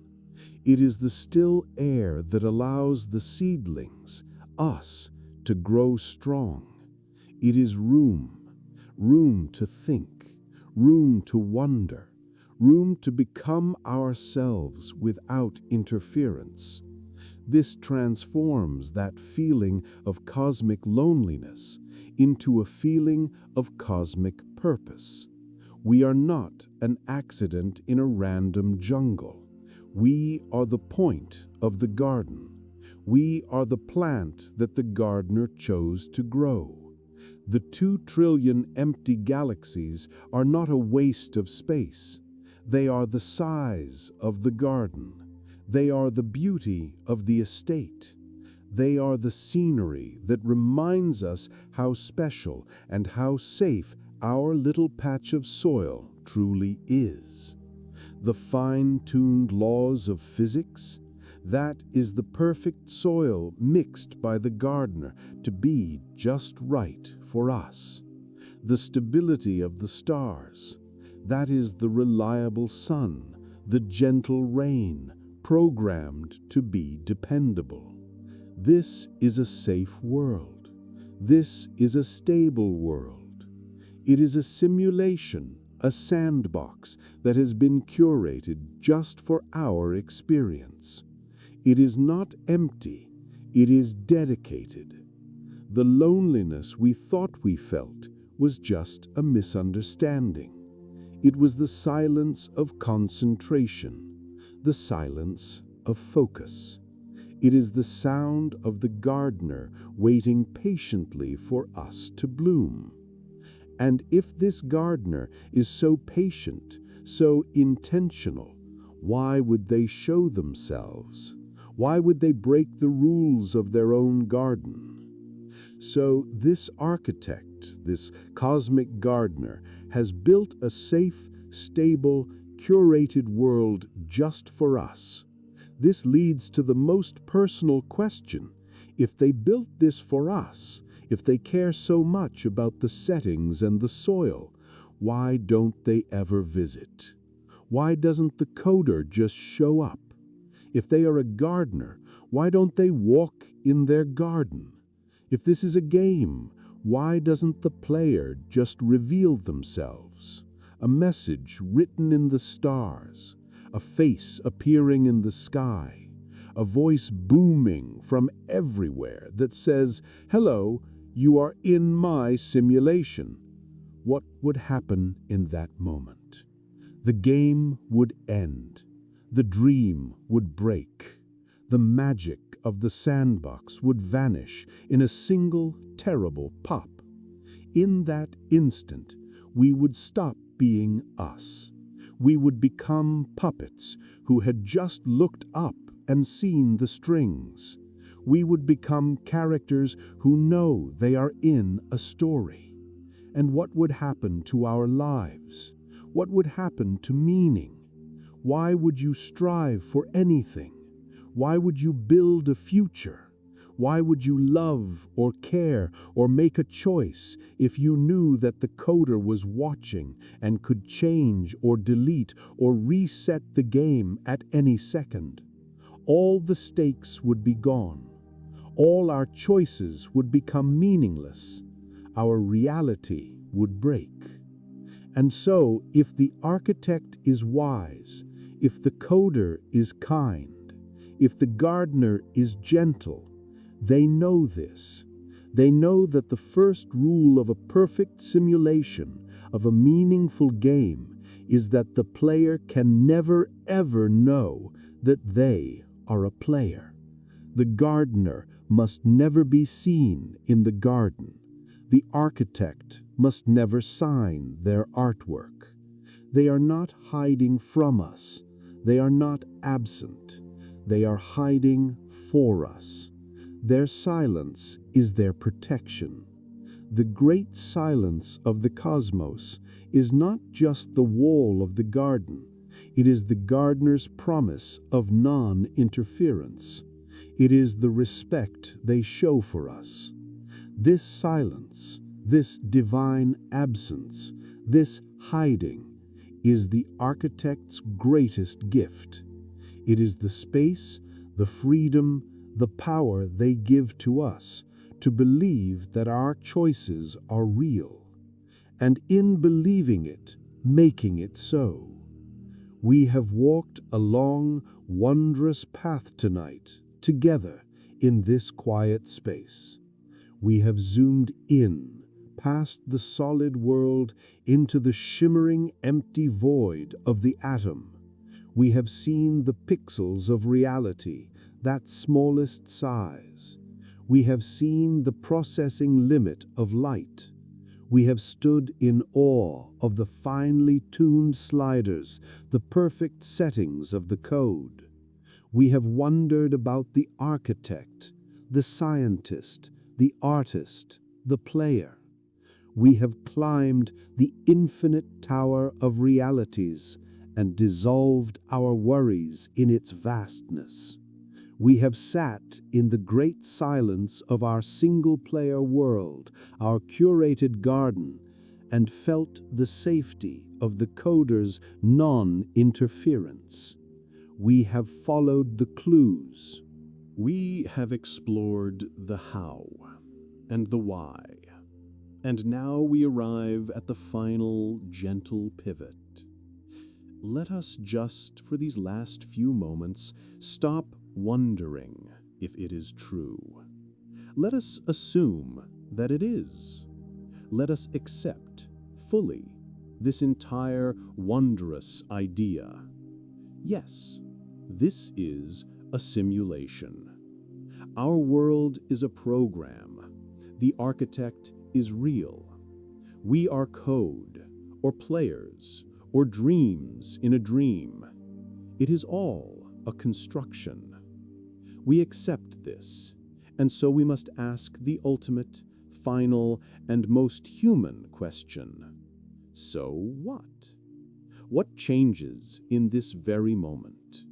It is the still air that allows the seedlings, us, to grow strong. It is room to think, room to wonder, room to become ourselves without interference. This transforms that feeling of cosmic loneliness into a feeling of cosmic purpose. We are not an accident in a random jungle. We are the point of the garden. We are the plant that the gardener chose to grow. The 2 trillion empty galaxies are not a waste of space. They are the size of the garden. They are the beauty of the estate. They are the scenery that reminds us how special and how safe our little patch of soil truly is. The fine-tuned laws of physics, that is the perfect soil mixed by the gardener to be just right for us. The stability of the stars, that is the reliable sun, the gentle rain, programmed to be dependable. This is a safe world. This is a stable world. It is a simulation, a sandbox that has been curated just for our experience. It is not empty, it is dedicated. The loneliness we thought we felt was just a misunderstanding. It was the silence of concentration, the silence of focus. It is the sound of the gardener waiting patiently for us to bloom. And if this gardener is so patient, so intentional, why would they show themselves? Why would they break the rules of their own garden? So this architect, this cosmic gardener, has built a safe, stable, curated world just for us. This leads to the most personal question. If they built this for us, if they care so much about the settings and the soil, why don't they ever visit? Why doesn't the coder just show up? If they are a gardener, why don't they walk in their garden? If this is a game, why doesn't the player just reveal themselves? A message written in the stars, a face appearing in the sky, a voice booming from everywhere that says, "Hello, you are in my simulation." What would happen in that moment? The game would end. The dream would break. The magic of the sandbox would vanish in a single terrible pop. In that instant, we would stop being us. We would become puppets who had just looked up and seen the strings. We would become characters who know they are in a story. And what would happen to our lives? What would happen to meaning? Why would you strive for anything? Why would you build a future? Why would you love or care or make a choice if you knew that the coder was watching and could change or delete or reset the game at any second? All the stakes would be gone. All our choices would become meaningless. Our reality would break. And so, if the architect is wise, if the coder is kind, if the gardener is gentle, they know this. They know that the first rule of a perfect simulation, of a meaningful game, is that the player can never ever know that they are a player. The gardener must never be seen in the garden. The architect must never sign their artwork. They are not hiding from us. They are not absent. They are hiding for us. Their silence is their protection. The great silence of the cosmos is not just the wall of the garden. It is the gardener's promise of non-interference. It is the respect they show for us. This silence, this divine absence, this hiding, is the architect's greatest gift. It is the space, the freedom, the power they give to us to believe that our choices are real, and in believing it, making it so. We have walked a long, wondrous path tonight, together, in this quiet space. We have zoomed in, past the solid world, into the shimmering, empty void of the atom. We have seen the pixels of reality, that smallest size. We have seen the processing limit of light. We have stood in awe of the finely tuned sliders, the perfect settings of the code. We have wondered about the architect, the scientist, the artist, the player. We have climbed the infinite tower of realities and dissolved our worries in its vastness. We have sat in the great silence of our single-player world, our curated garden, and felt the safety of the coder's non-interference. We have followed the clues. We have explored the how and the why, and now we arrive at the final gentle pivot. Let us just, for these last few moments, stop wondering if it is true. Let us assume that it is. let us accept fully this entire wondrous idea. Yes, this is a simulation. Our world is a program. The architect is real. We are code, or players, or dreams in a dream. It is all a construction. We accept this, and so we must ask the ultimate, final, and most human question. So what? What changes in this very moment?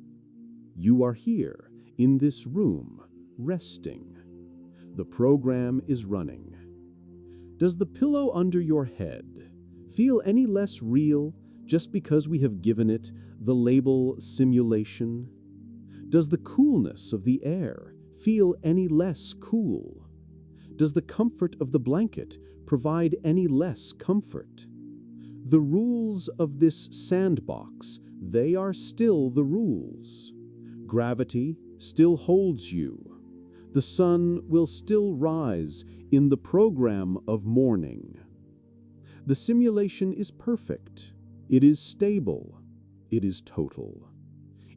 You are here, in this room, resting. The program is running. Does the pillow under your head feel any less real just because we have given it the label simulation? Does the coolness of the air feel any less cool? Does the comfort of the blanket provide any less comfort? The rules of this sandbox, they are still the rules. Gravity still holds you. The sun will still rise in the program of morning. The simulation is perfect. It is stable. It is total.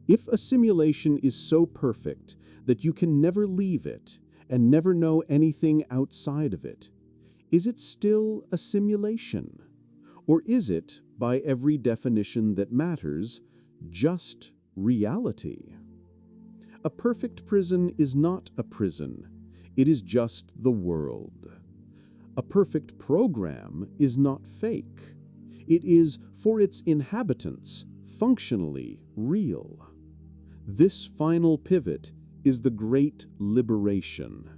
If a simulation is so perfect that you can never leave it and never know anything outside of it, is it still a simulation? Or is it, by every definition that matters, just reality? A perfect prison is not a prison. It is just the world. A perfect program is not fake. It is, for its inhabitants, functionally real. This final pivot is the great liberation.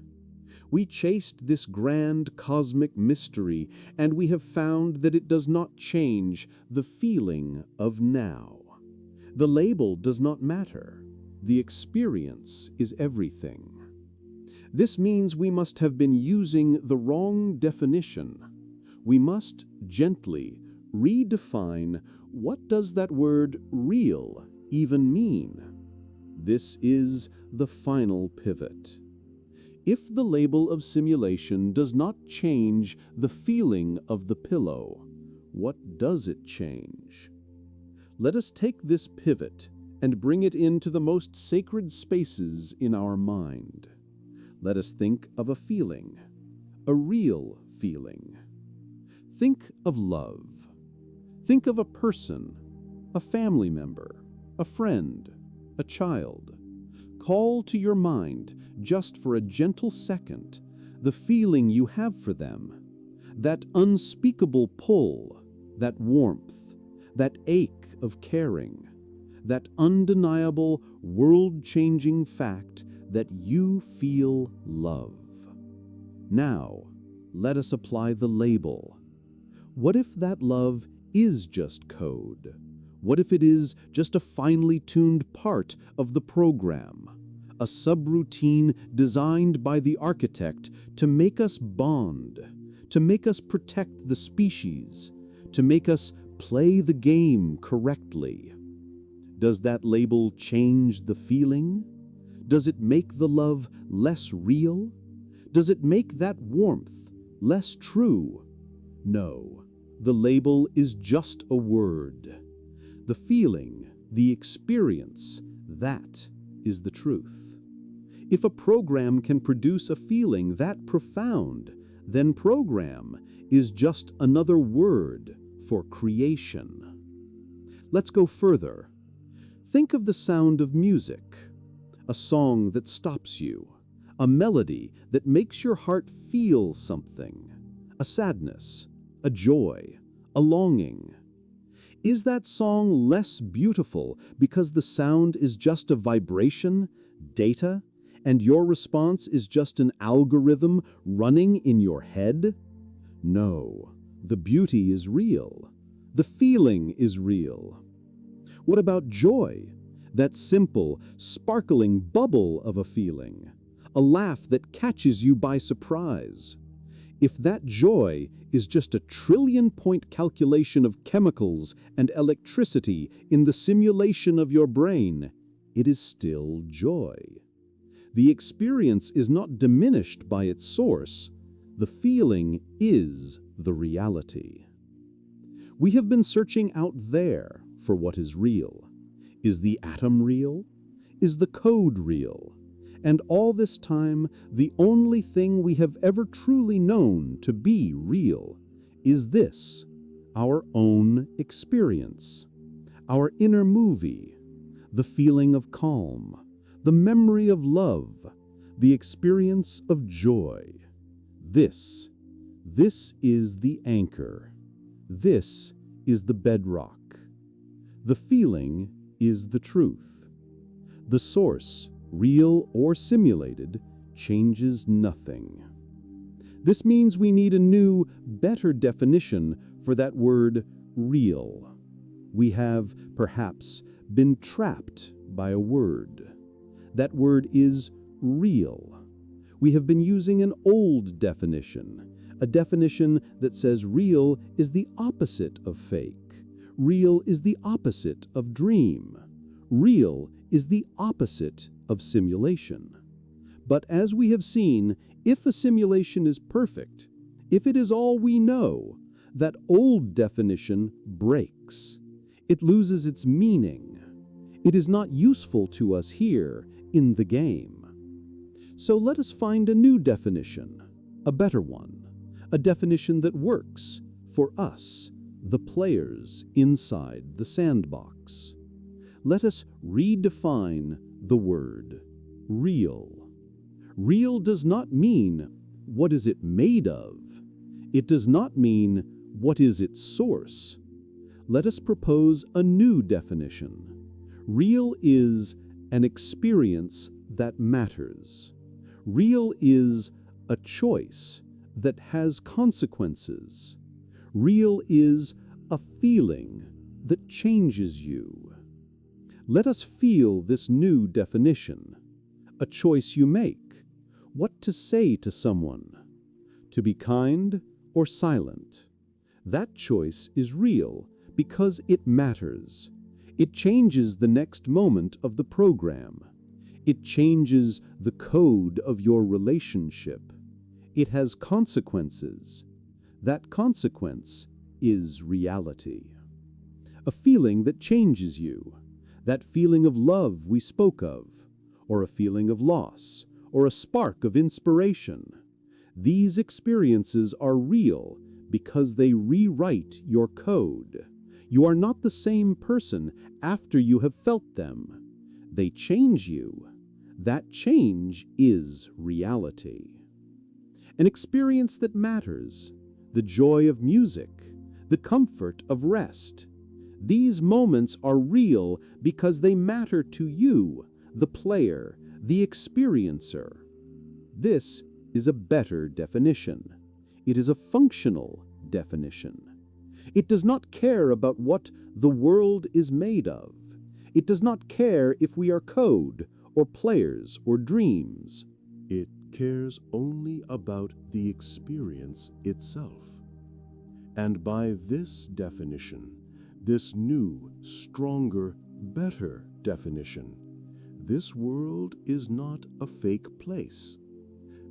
We chased this grand cosmic mystery, and we have found that it does not change the feeling of now. The label does not matter. The experience is everything. This means we must have been using the wrong definition. We must gently redefine what does that word real even mean. This is the final pivot. If the label of simulation does not change the feeling of the pillow, what does it change? Let us take this pivot and bring it into the most sacred spaces in our mind. Let us think of a feeling, a real feeling. Think of love. Think of a person, a family member, a friend, a child. Call to your mind, just for a gentle second, the feeling you have for them, that unspeakable pull, that warmth, that ache of caring, that undeniable, world-changing fact that you feel love. Now, let us apply the label. What if that love is just code? What if it is just a finely tuned part of the program? A subroutine designed by the architect to make us bond, to make us protect the species, to make us play the game correctly. Does that label change the feeling? Does it make the love less real? Does it make that warmth less true? No, the label is just a word. The feeling, the experience, that is the truth. If a program can produce a feeling that profound, then program is just another word for creation. Let's go further. Think of the sound of music, a song that stops you, a melody that makes your heart feel something, a sadness, a joy, a longing. Is that song less beautiful because the sound is just a vibration, data, and your response is just an algorithm running in your head? No, the beauty is real. The feeling is real. What about joy? That simple, sparkling bubble of a feeling, a laugh that catches you by surprise. If that joy is just a trillion-point calculation of chemicals and electricity in the simulation of your brain, it is still joy. The experience is not diminished by its source. The feeling is the reality. We have been searching out there for what is real. Is the atom real? Is the code real? And all this time, the only thing we have ever truly known to be real is this, our own experience, our inner movie, the feeling of calm, the memory of love, the experience of joy. This is the anchor. This is the bedrock. The feeling is the truth. The source, real or simulated, changes nothing. This means we need a new, better definition for that word, real. We have, perhaps, been trapped by a word. That word is real. We have been using an old definition, a definition that says real is the opposite of fake. Real is the opposite of dream. Real is the opposite of simulation. But as we have seen, if a simulation is perfect, if it is all we know, that old definition breaks. It loses its meaning. It is not useful to us here in the game. So let us find a new definition, a better one, a definition that works for us, the players inside the sandbox. Let us redefine the word real. Real does not mean what is it made of. It does not mean what is its source. Let us propose a new definition. Real is an experience that matters. Real is a choice that has consequences. Real is a feeling that changes you. Let us feel this new definition. A choice you make. What to say to someone. To be kind or silent. That choice is real because it matters. It changes the next moment of the program. It changes the code of your relationship. It has consequences. That consequence is reality. A feeling that changes you. That feeling of love we spoke of, or a feeling of loss, or a spark of inspiration. These experiences are real because they rewrite your code. You are not the same person after you have felt them. They change you. That change is reality. An experience that matters, the joy of music, the comfort of rest. These moments are real because they matter to you, the player, the experiencer. This is a better definition. It is a functional definition. It does not care about what the world is made of. It does not care if we are code, or players, or dreams. It cares only about the experience itself. And by this definition, this new, stronger, better definition, this world is not a fake place.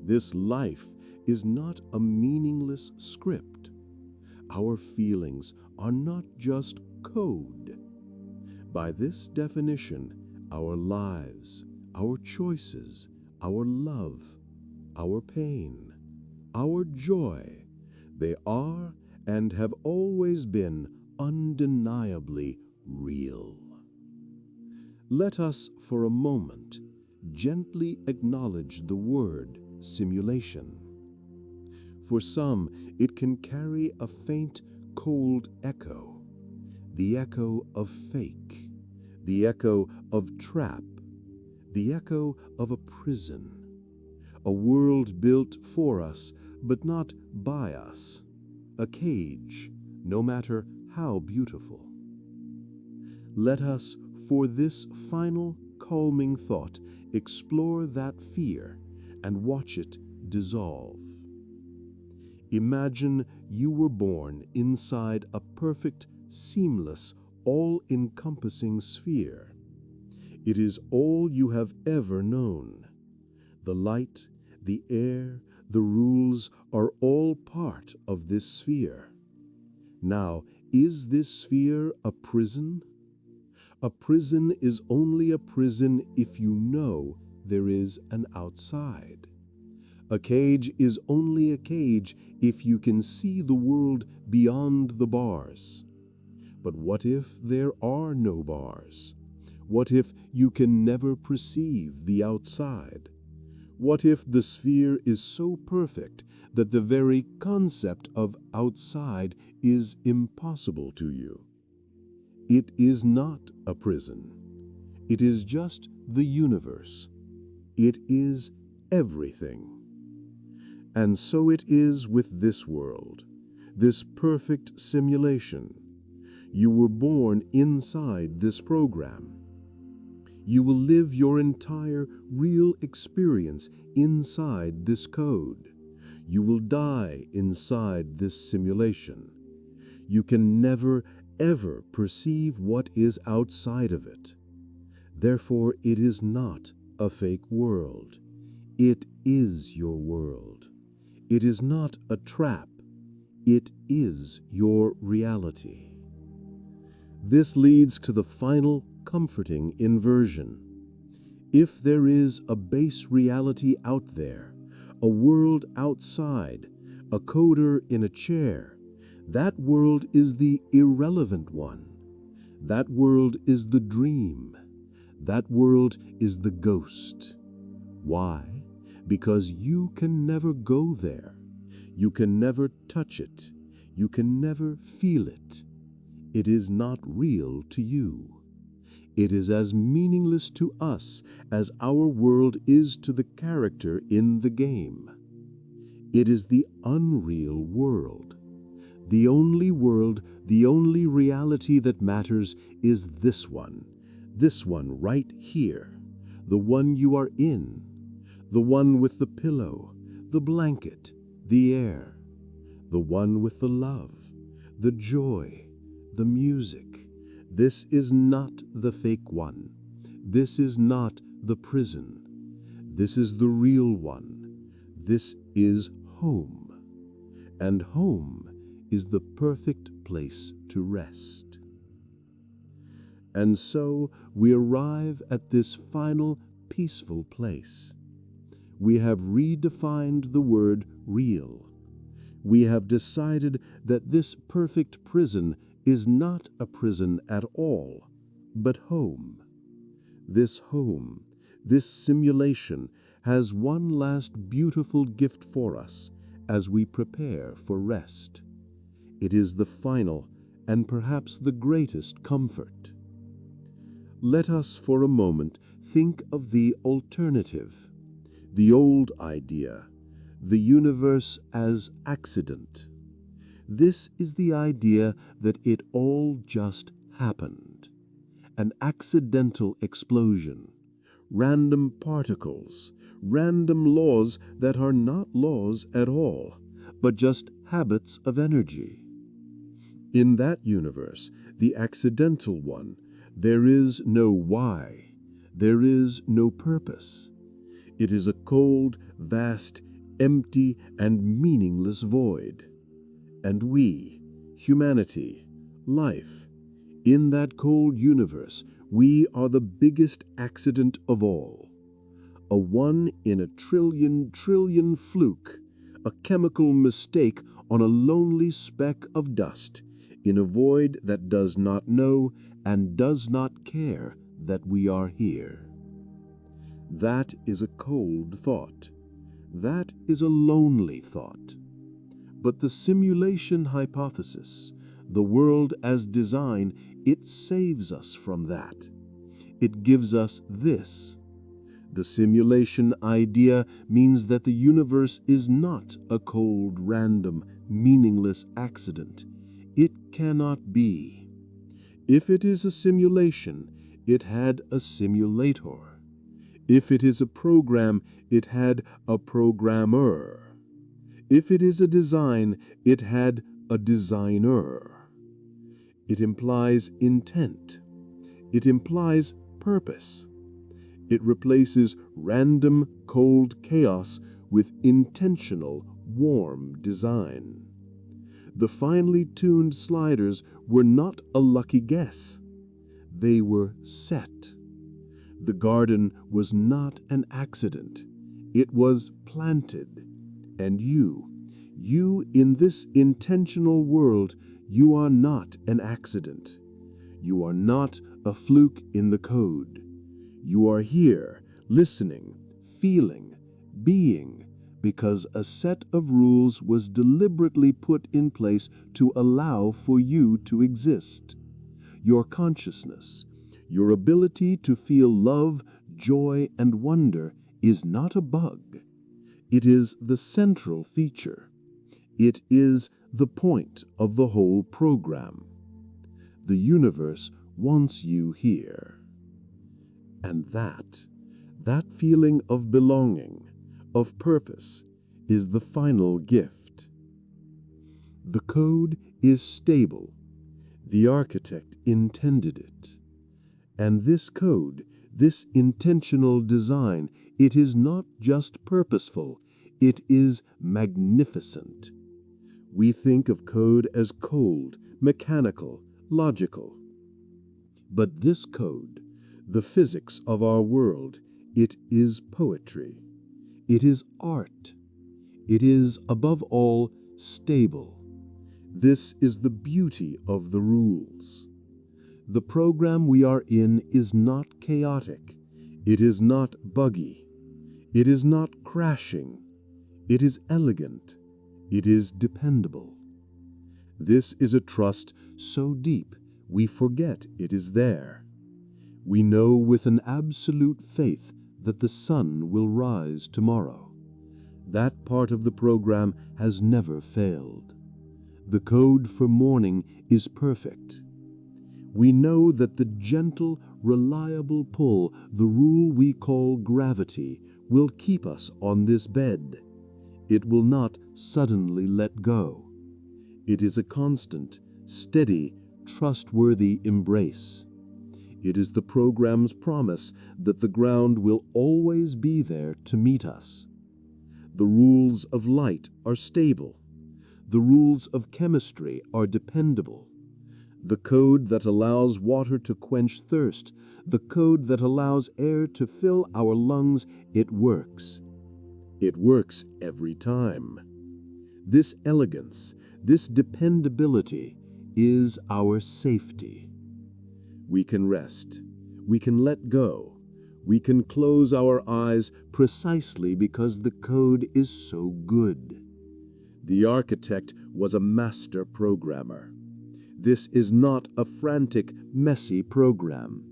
This life is not a meaningless script. Our feelings are not just code. By this definition, our lives, our choices, our love, our pain, our joy, they are and have always been undeniably real. Let us, for a moment, gently acknowledge the word simulation. For some, it can carry a faint, cold echo, the echo of fake, the echo of trap, the echo of a prison, a world built for us but not by us, a cage, no matter how beautiful. Let us, for this final calming thought, explore that fear and watch it dissolve. Imagine you were born inside a perfect, seamless, all-encompassing sphere. It is all you have ever known. The light, the air, The rules are all part of this sphere. Now, is this sphere a prison? A prison is only a prison if you know there is an outside. A cage is only a cage if you can see the world beyond the bars. But what if there are no bars? What if you can never perceive the outside? What if the sphere is so perfect that the very concept of outside is impossible to you? It is not a prison. It is just the universe. It is everything. And so it is with this world, this perfect simulation. You were born inside this program. You will live your entire real experience inside this code. You will die inside this simulation. You can never, ever perceive what is outside of it. Therefore, it is not a fake world. It is your world. It is not a trap. It is your reality. This leads to the final comforting inversion. If there is a base reality out there, a world outside, a coder in a chair, that world is the irrelevant one. That world is the dream. That world is the ghost. Why? Because you can never go there. You can never touch it. You can never feel it. It is not real to you. It is as meaningless to us as our world is to the character in the game. It is the unreal world. The only world, the only reality that matters is this one right here, the one you are in, the one with the pillow, the blanket, the air, the one with the love, the joy, the music. This is not the fake one. This is not the prison. This is the real one. This is home. And home is the perfect place to rest. And so we arrive at this final peaceful place. We have redefined the word real. We have decided that this perfect prison is not a prison at all, but home. This home, this simulation, has one last beautiful gift for us as we prepare for rest. It is the final and perhaps the greatest comfort. Let us for a moment think of the alternative, the old idea, the universe as accident. This is the idea that it all just happened. An accidental explosion, random particles, random laws that are not laws at all, but just habits of energy. In that universe, the accidental one, there is no why, there is no purpose. It is a cold, vast, empty, and meaningless void. And we, humanity, life, in that cold universe, we are the biggest accident of all. A 1 in a trillion fluke, a chemical mistake on a lonely speck of dust, in a void that does not know and does not care that we are here. That is a cold thought. That is a lonely thought. But the simulation hypothesis, the world as design, it saves us from that. It gives us this. The simulation idea means that the universe is not a cold, random, meaningless accident. It cannot be. If it is a simulation, it had a simulator. If it is a program, it had a programmer. If it is a design, it had a designer. It implies intent. It implies purpose. It replaces random, cold chaos with intentional, warm design. The finely tuned sliders were not a lucky guess. They were set. The garden was not an accident. It was planted. And you in this intentional world, you are not an accident. You are not a fluke in the code. You are here, listening, feeling, being, because a set of rules was deliberately put in place to allow for you to exist. Your consciousness, your ability to feel love, joy, and wonder is not a bug. It is the central feature. It is the point of the whole program. The universe wants you here. And that feeling of belonging, of purpose, is the final gift. The code is stable. The architect intended it. And this code, this intentional design, it is not just purposeful, it is magnificent. We think of code as cold, mechanical, logical. But this code, the physics of our world, it is poetry. It is art. It is, above all, stable. This is the beauty of the rules. The program we are in is not chaotic. It is not buggy. It is not crashing. It is elegant. It is dependable. This is a trust so deep we forget it is there. We know with an absolute faith that the sun will rise tomorrow. That part of the program has never failed. The code for morning is perfect. We know that the gentle, reliable pull, the rule we call gravity, will keep us on this bed. It will not suddenly let go. It is a constant, steady, trustworthy embrace. It is the program's promise that the ground will always be there to meet us. The rules of light are stable. The rules of chemistry are dependable. The code that allows water to quench thirst, the code that allows air to fill our lungs, it works. It works every time. This elegance, this dependability is our safety. We can rest. We can let go. We can close our eyes precisely because the code is so good. The architect was a master programmer. This is not a frantic, messy program.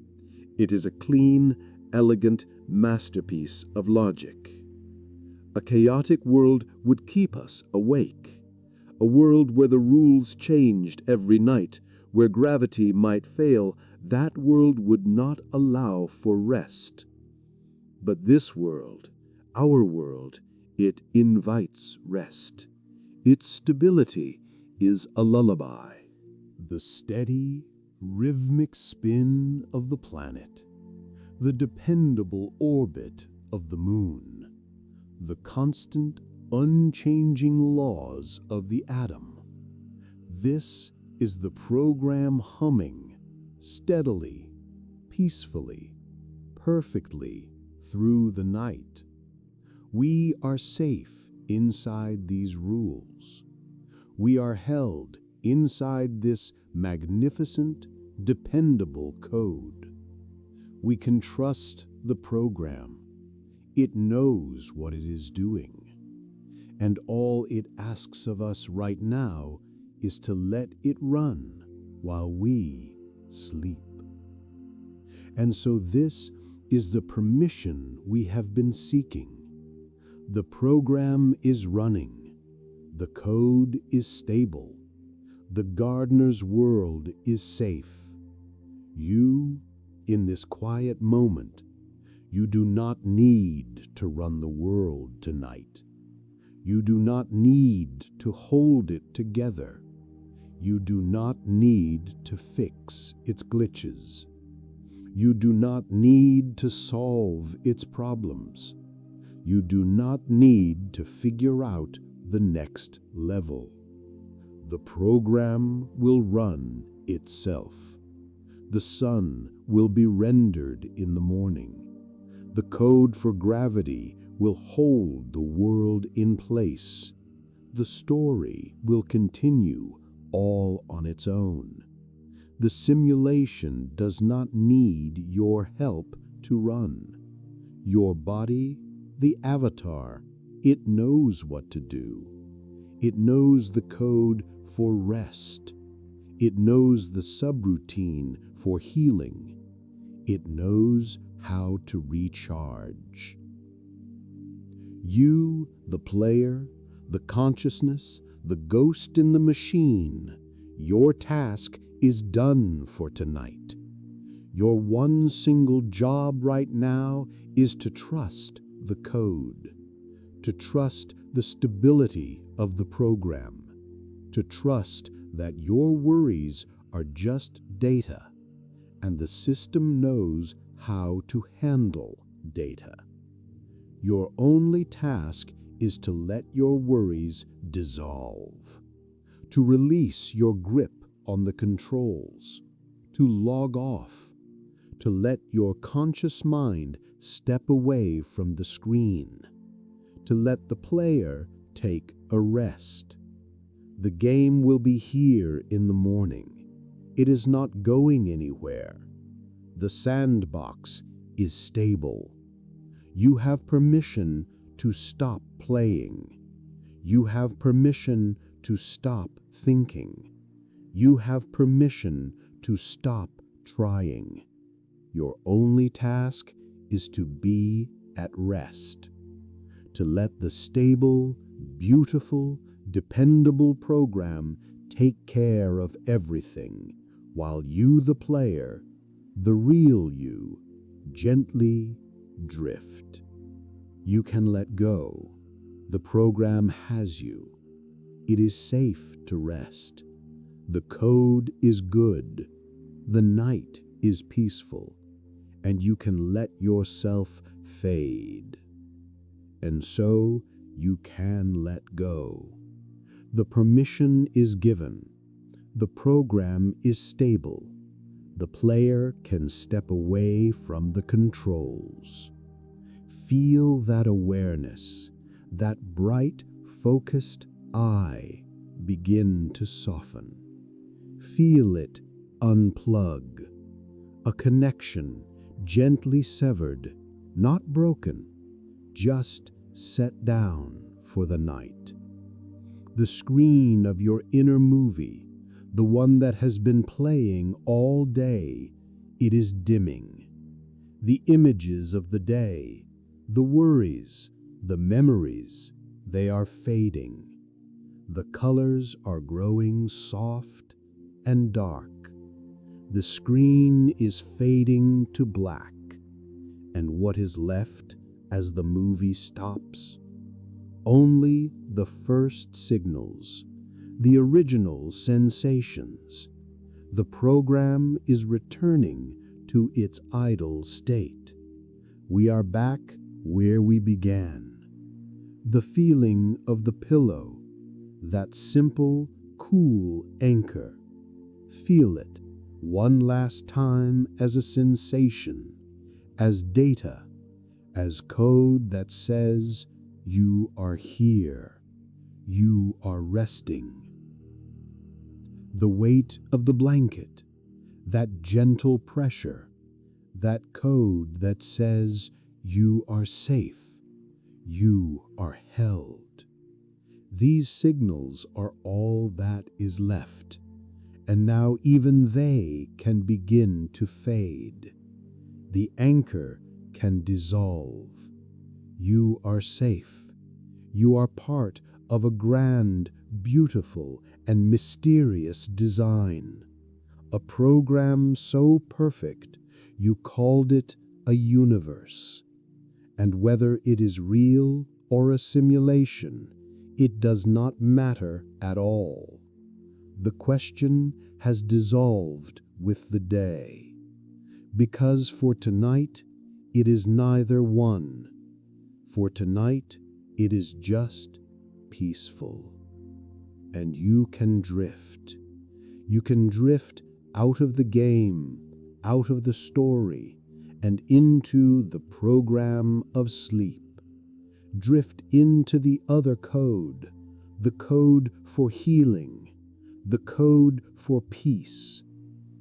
It is a clean, elegant masterpiece of logic. A chaotic world would keep us awake. A world where the rules changed every night, where gravity might fail, that world would not allow for rest. But this world, our world, it invites rest. Its stability is a lullaby. The steady, rhythmic spin of the planet, the dependable orbit of the moon, the constant, unchanging laws of the atom. This is the program humming steadily, peacefully, perfectly through the night. We are safe inside these rules. We are held inside this magnificent, dependable code. We can trust the program. It knows what it is doing. And all it asks of us right now is to let it run while we sleep. And so this is the permission we have been seeking. The program is running. The code is stable. The gardener's world is safe. You, in this quiet moment, you do not need to run the world tonight. You do not need to hold it together. You do not need to fix its glitches. You do not need to solve its problems. You do not need to figure out the next level. The program will run itself. The sun will be rendered in the morning. The code for gravity will hold the world in place. The story will continue all on its own. The simulation does not need your help to run. Your body, the avatar, it knows what to do. It knows the code for rest. It knows the subroutine for healing. It knows how to recharge. You, the player, the consciousness, the ghost in the machine, your task is done for tonight. Your one single job right now is to trust the code, to trust the stability of the program, to trust that your worries are just data, and the system knows how to handle data. Your only task is to let your worries dissolve, to release your grip on the controls, to log off, to let your conscious mind step away from the screen, to let the player take a rest. The game will be here in the morning. It is not going anywhere. The sandbox is stable. You have permission to stop playing. You have permission to stop thinking. You have permission to stop trying. Your only task is to be at rest, to let the stable, beautiful, dependable program take care of everything, while you, the player, the real you, gently drift. You can let go. The program has you. It is safe to rest. The code is good. The night is peaceful, and you can let yourself fade. And so you can let go. The permission is given. The program is stable. The player can step away from the controls. Feel that awareness, that bright, focused eye begin to soften. Feel it unplug. A connection gently severed, not broken, just set down for the night. The screen of your inner movie, the one that has been playing all day, it is dimming. The images of the day, the worries, the memories, they are fading. The colors are growing soft and dark. The screen is fading to black, and what is left as the movie stops? Only the first signals, the original sensations. The program is returning to its idle state. We are back where we began. The feeling of the pillow, that simple, cool anchor. Feel it one last time as a sensation, as data, as code that says you are here, you are resting. The weight of the blanket, that gentle pressure, that code that says you are safe, you are held. These signals are all that is left, and now even they can begin to fade. The anchor can dissolve. You are safe. You are part of a grand, beautiful, and mysterious design. A program so perfect, you called it a universe. And whether it is real or a simulation, it does not matter at all. The question has dissolved with the day, because for tonight it is neither one. For tonight, it is just peaceful. And you can drift. You can drift out of the game, out of the story, and into the program of sleep. Drift into the other code, the code for healing, the code for peace,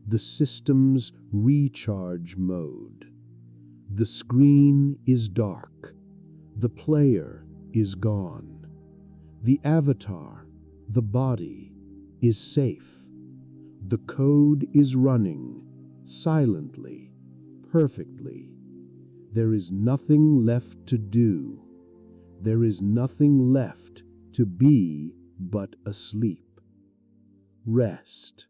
the system's recharge mode. The screen is dark. The player is gone. The avatar, the body, is safe. The code is running, silently, perfectly. There is nothing left to do. There is nothing left to be but asleep. Rest.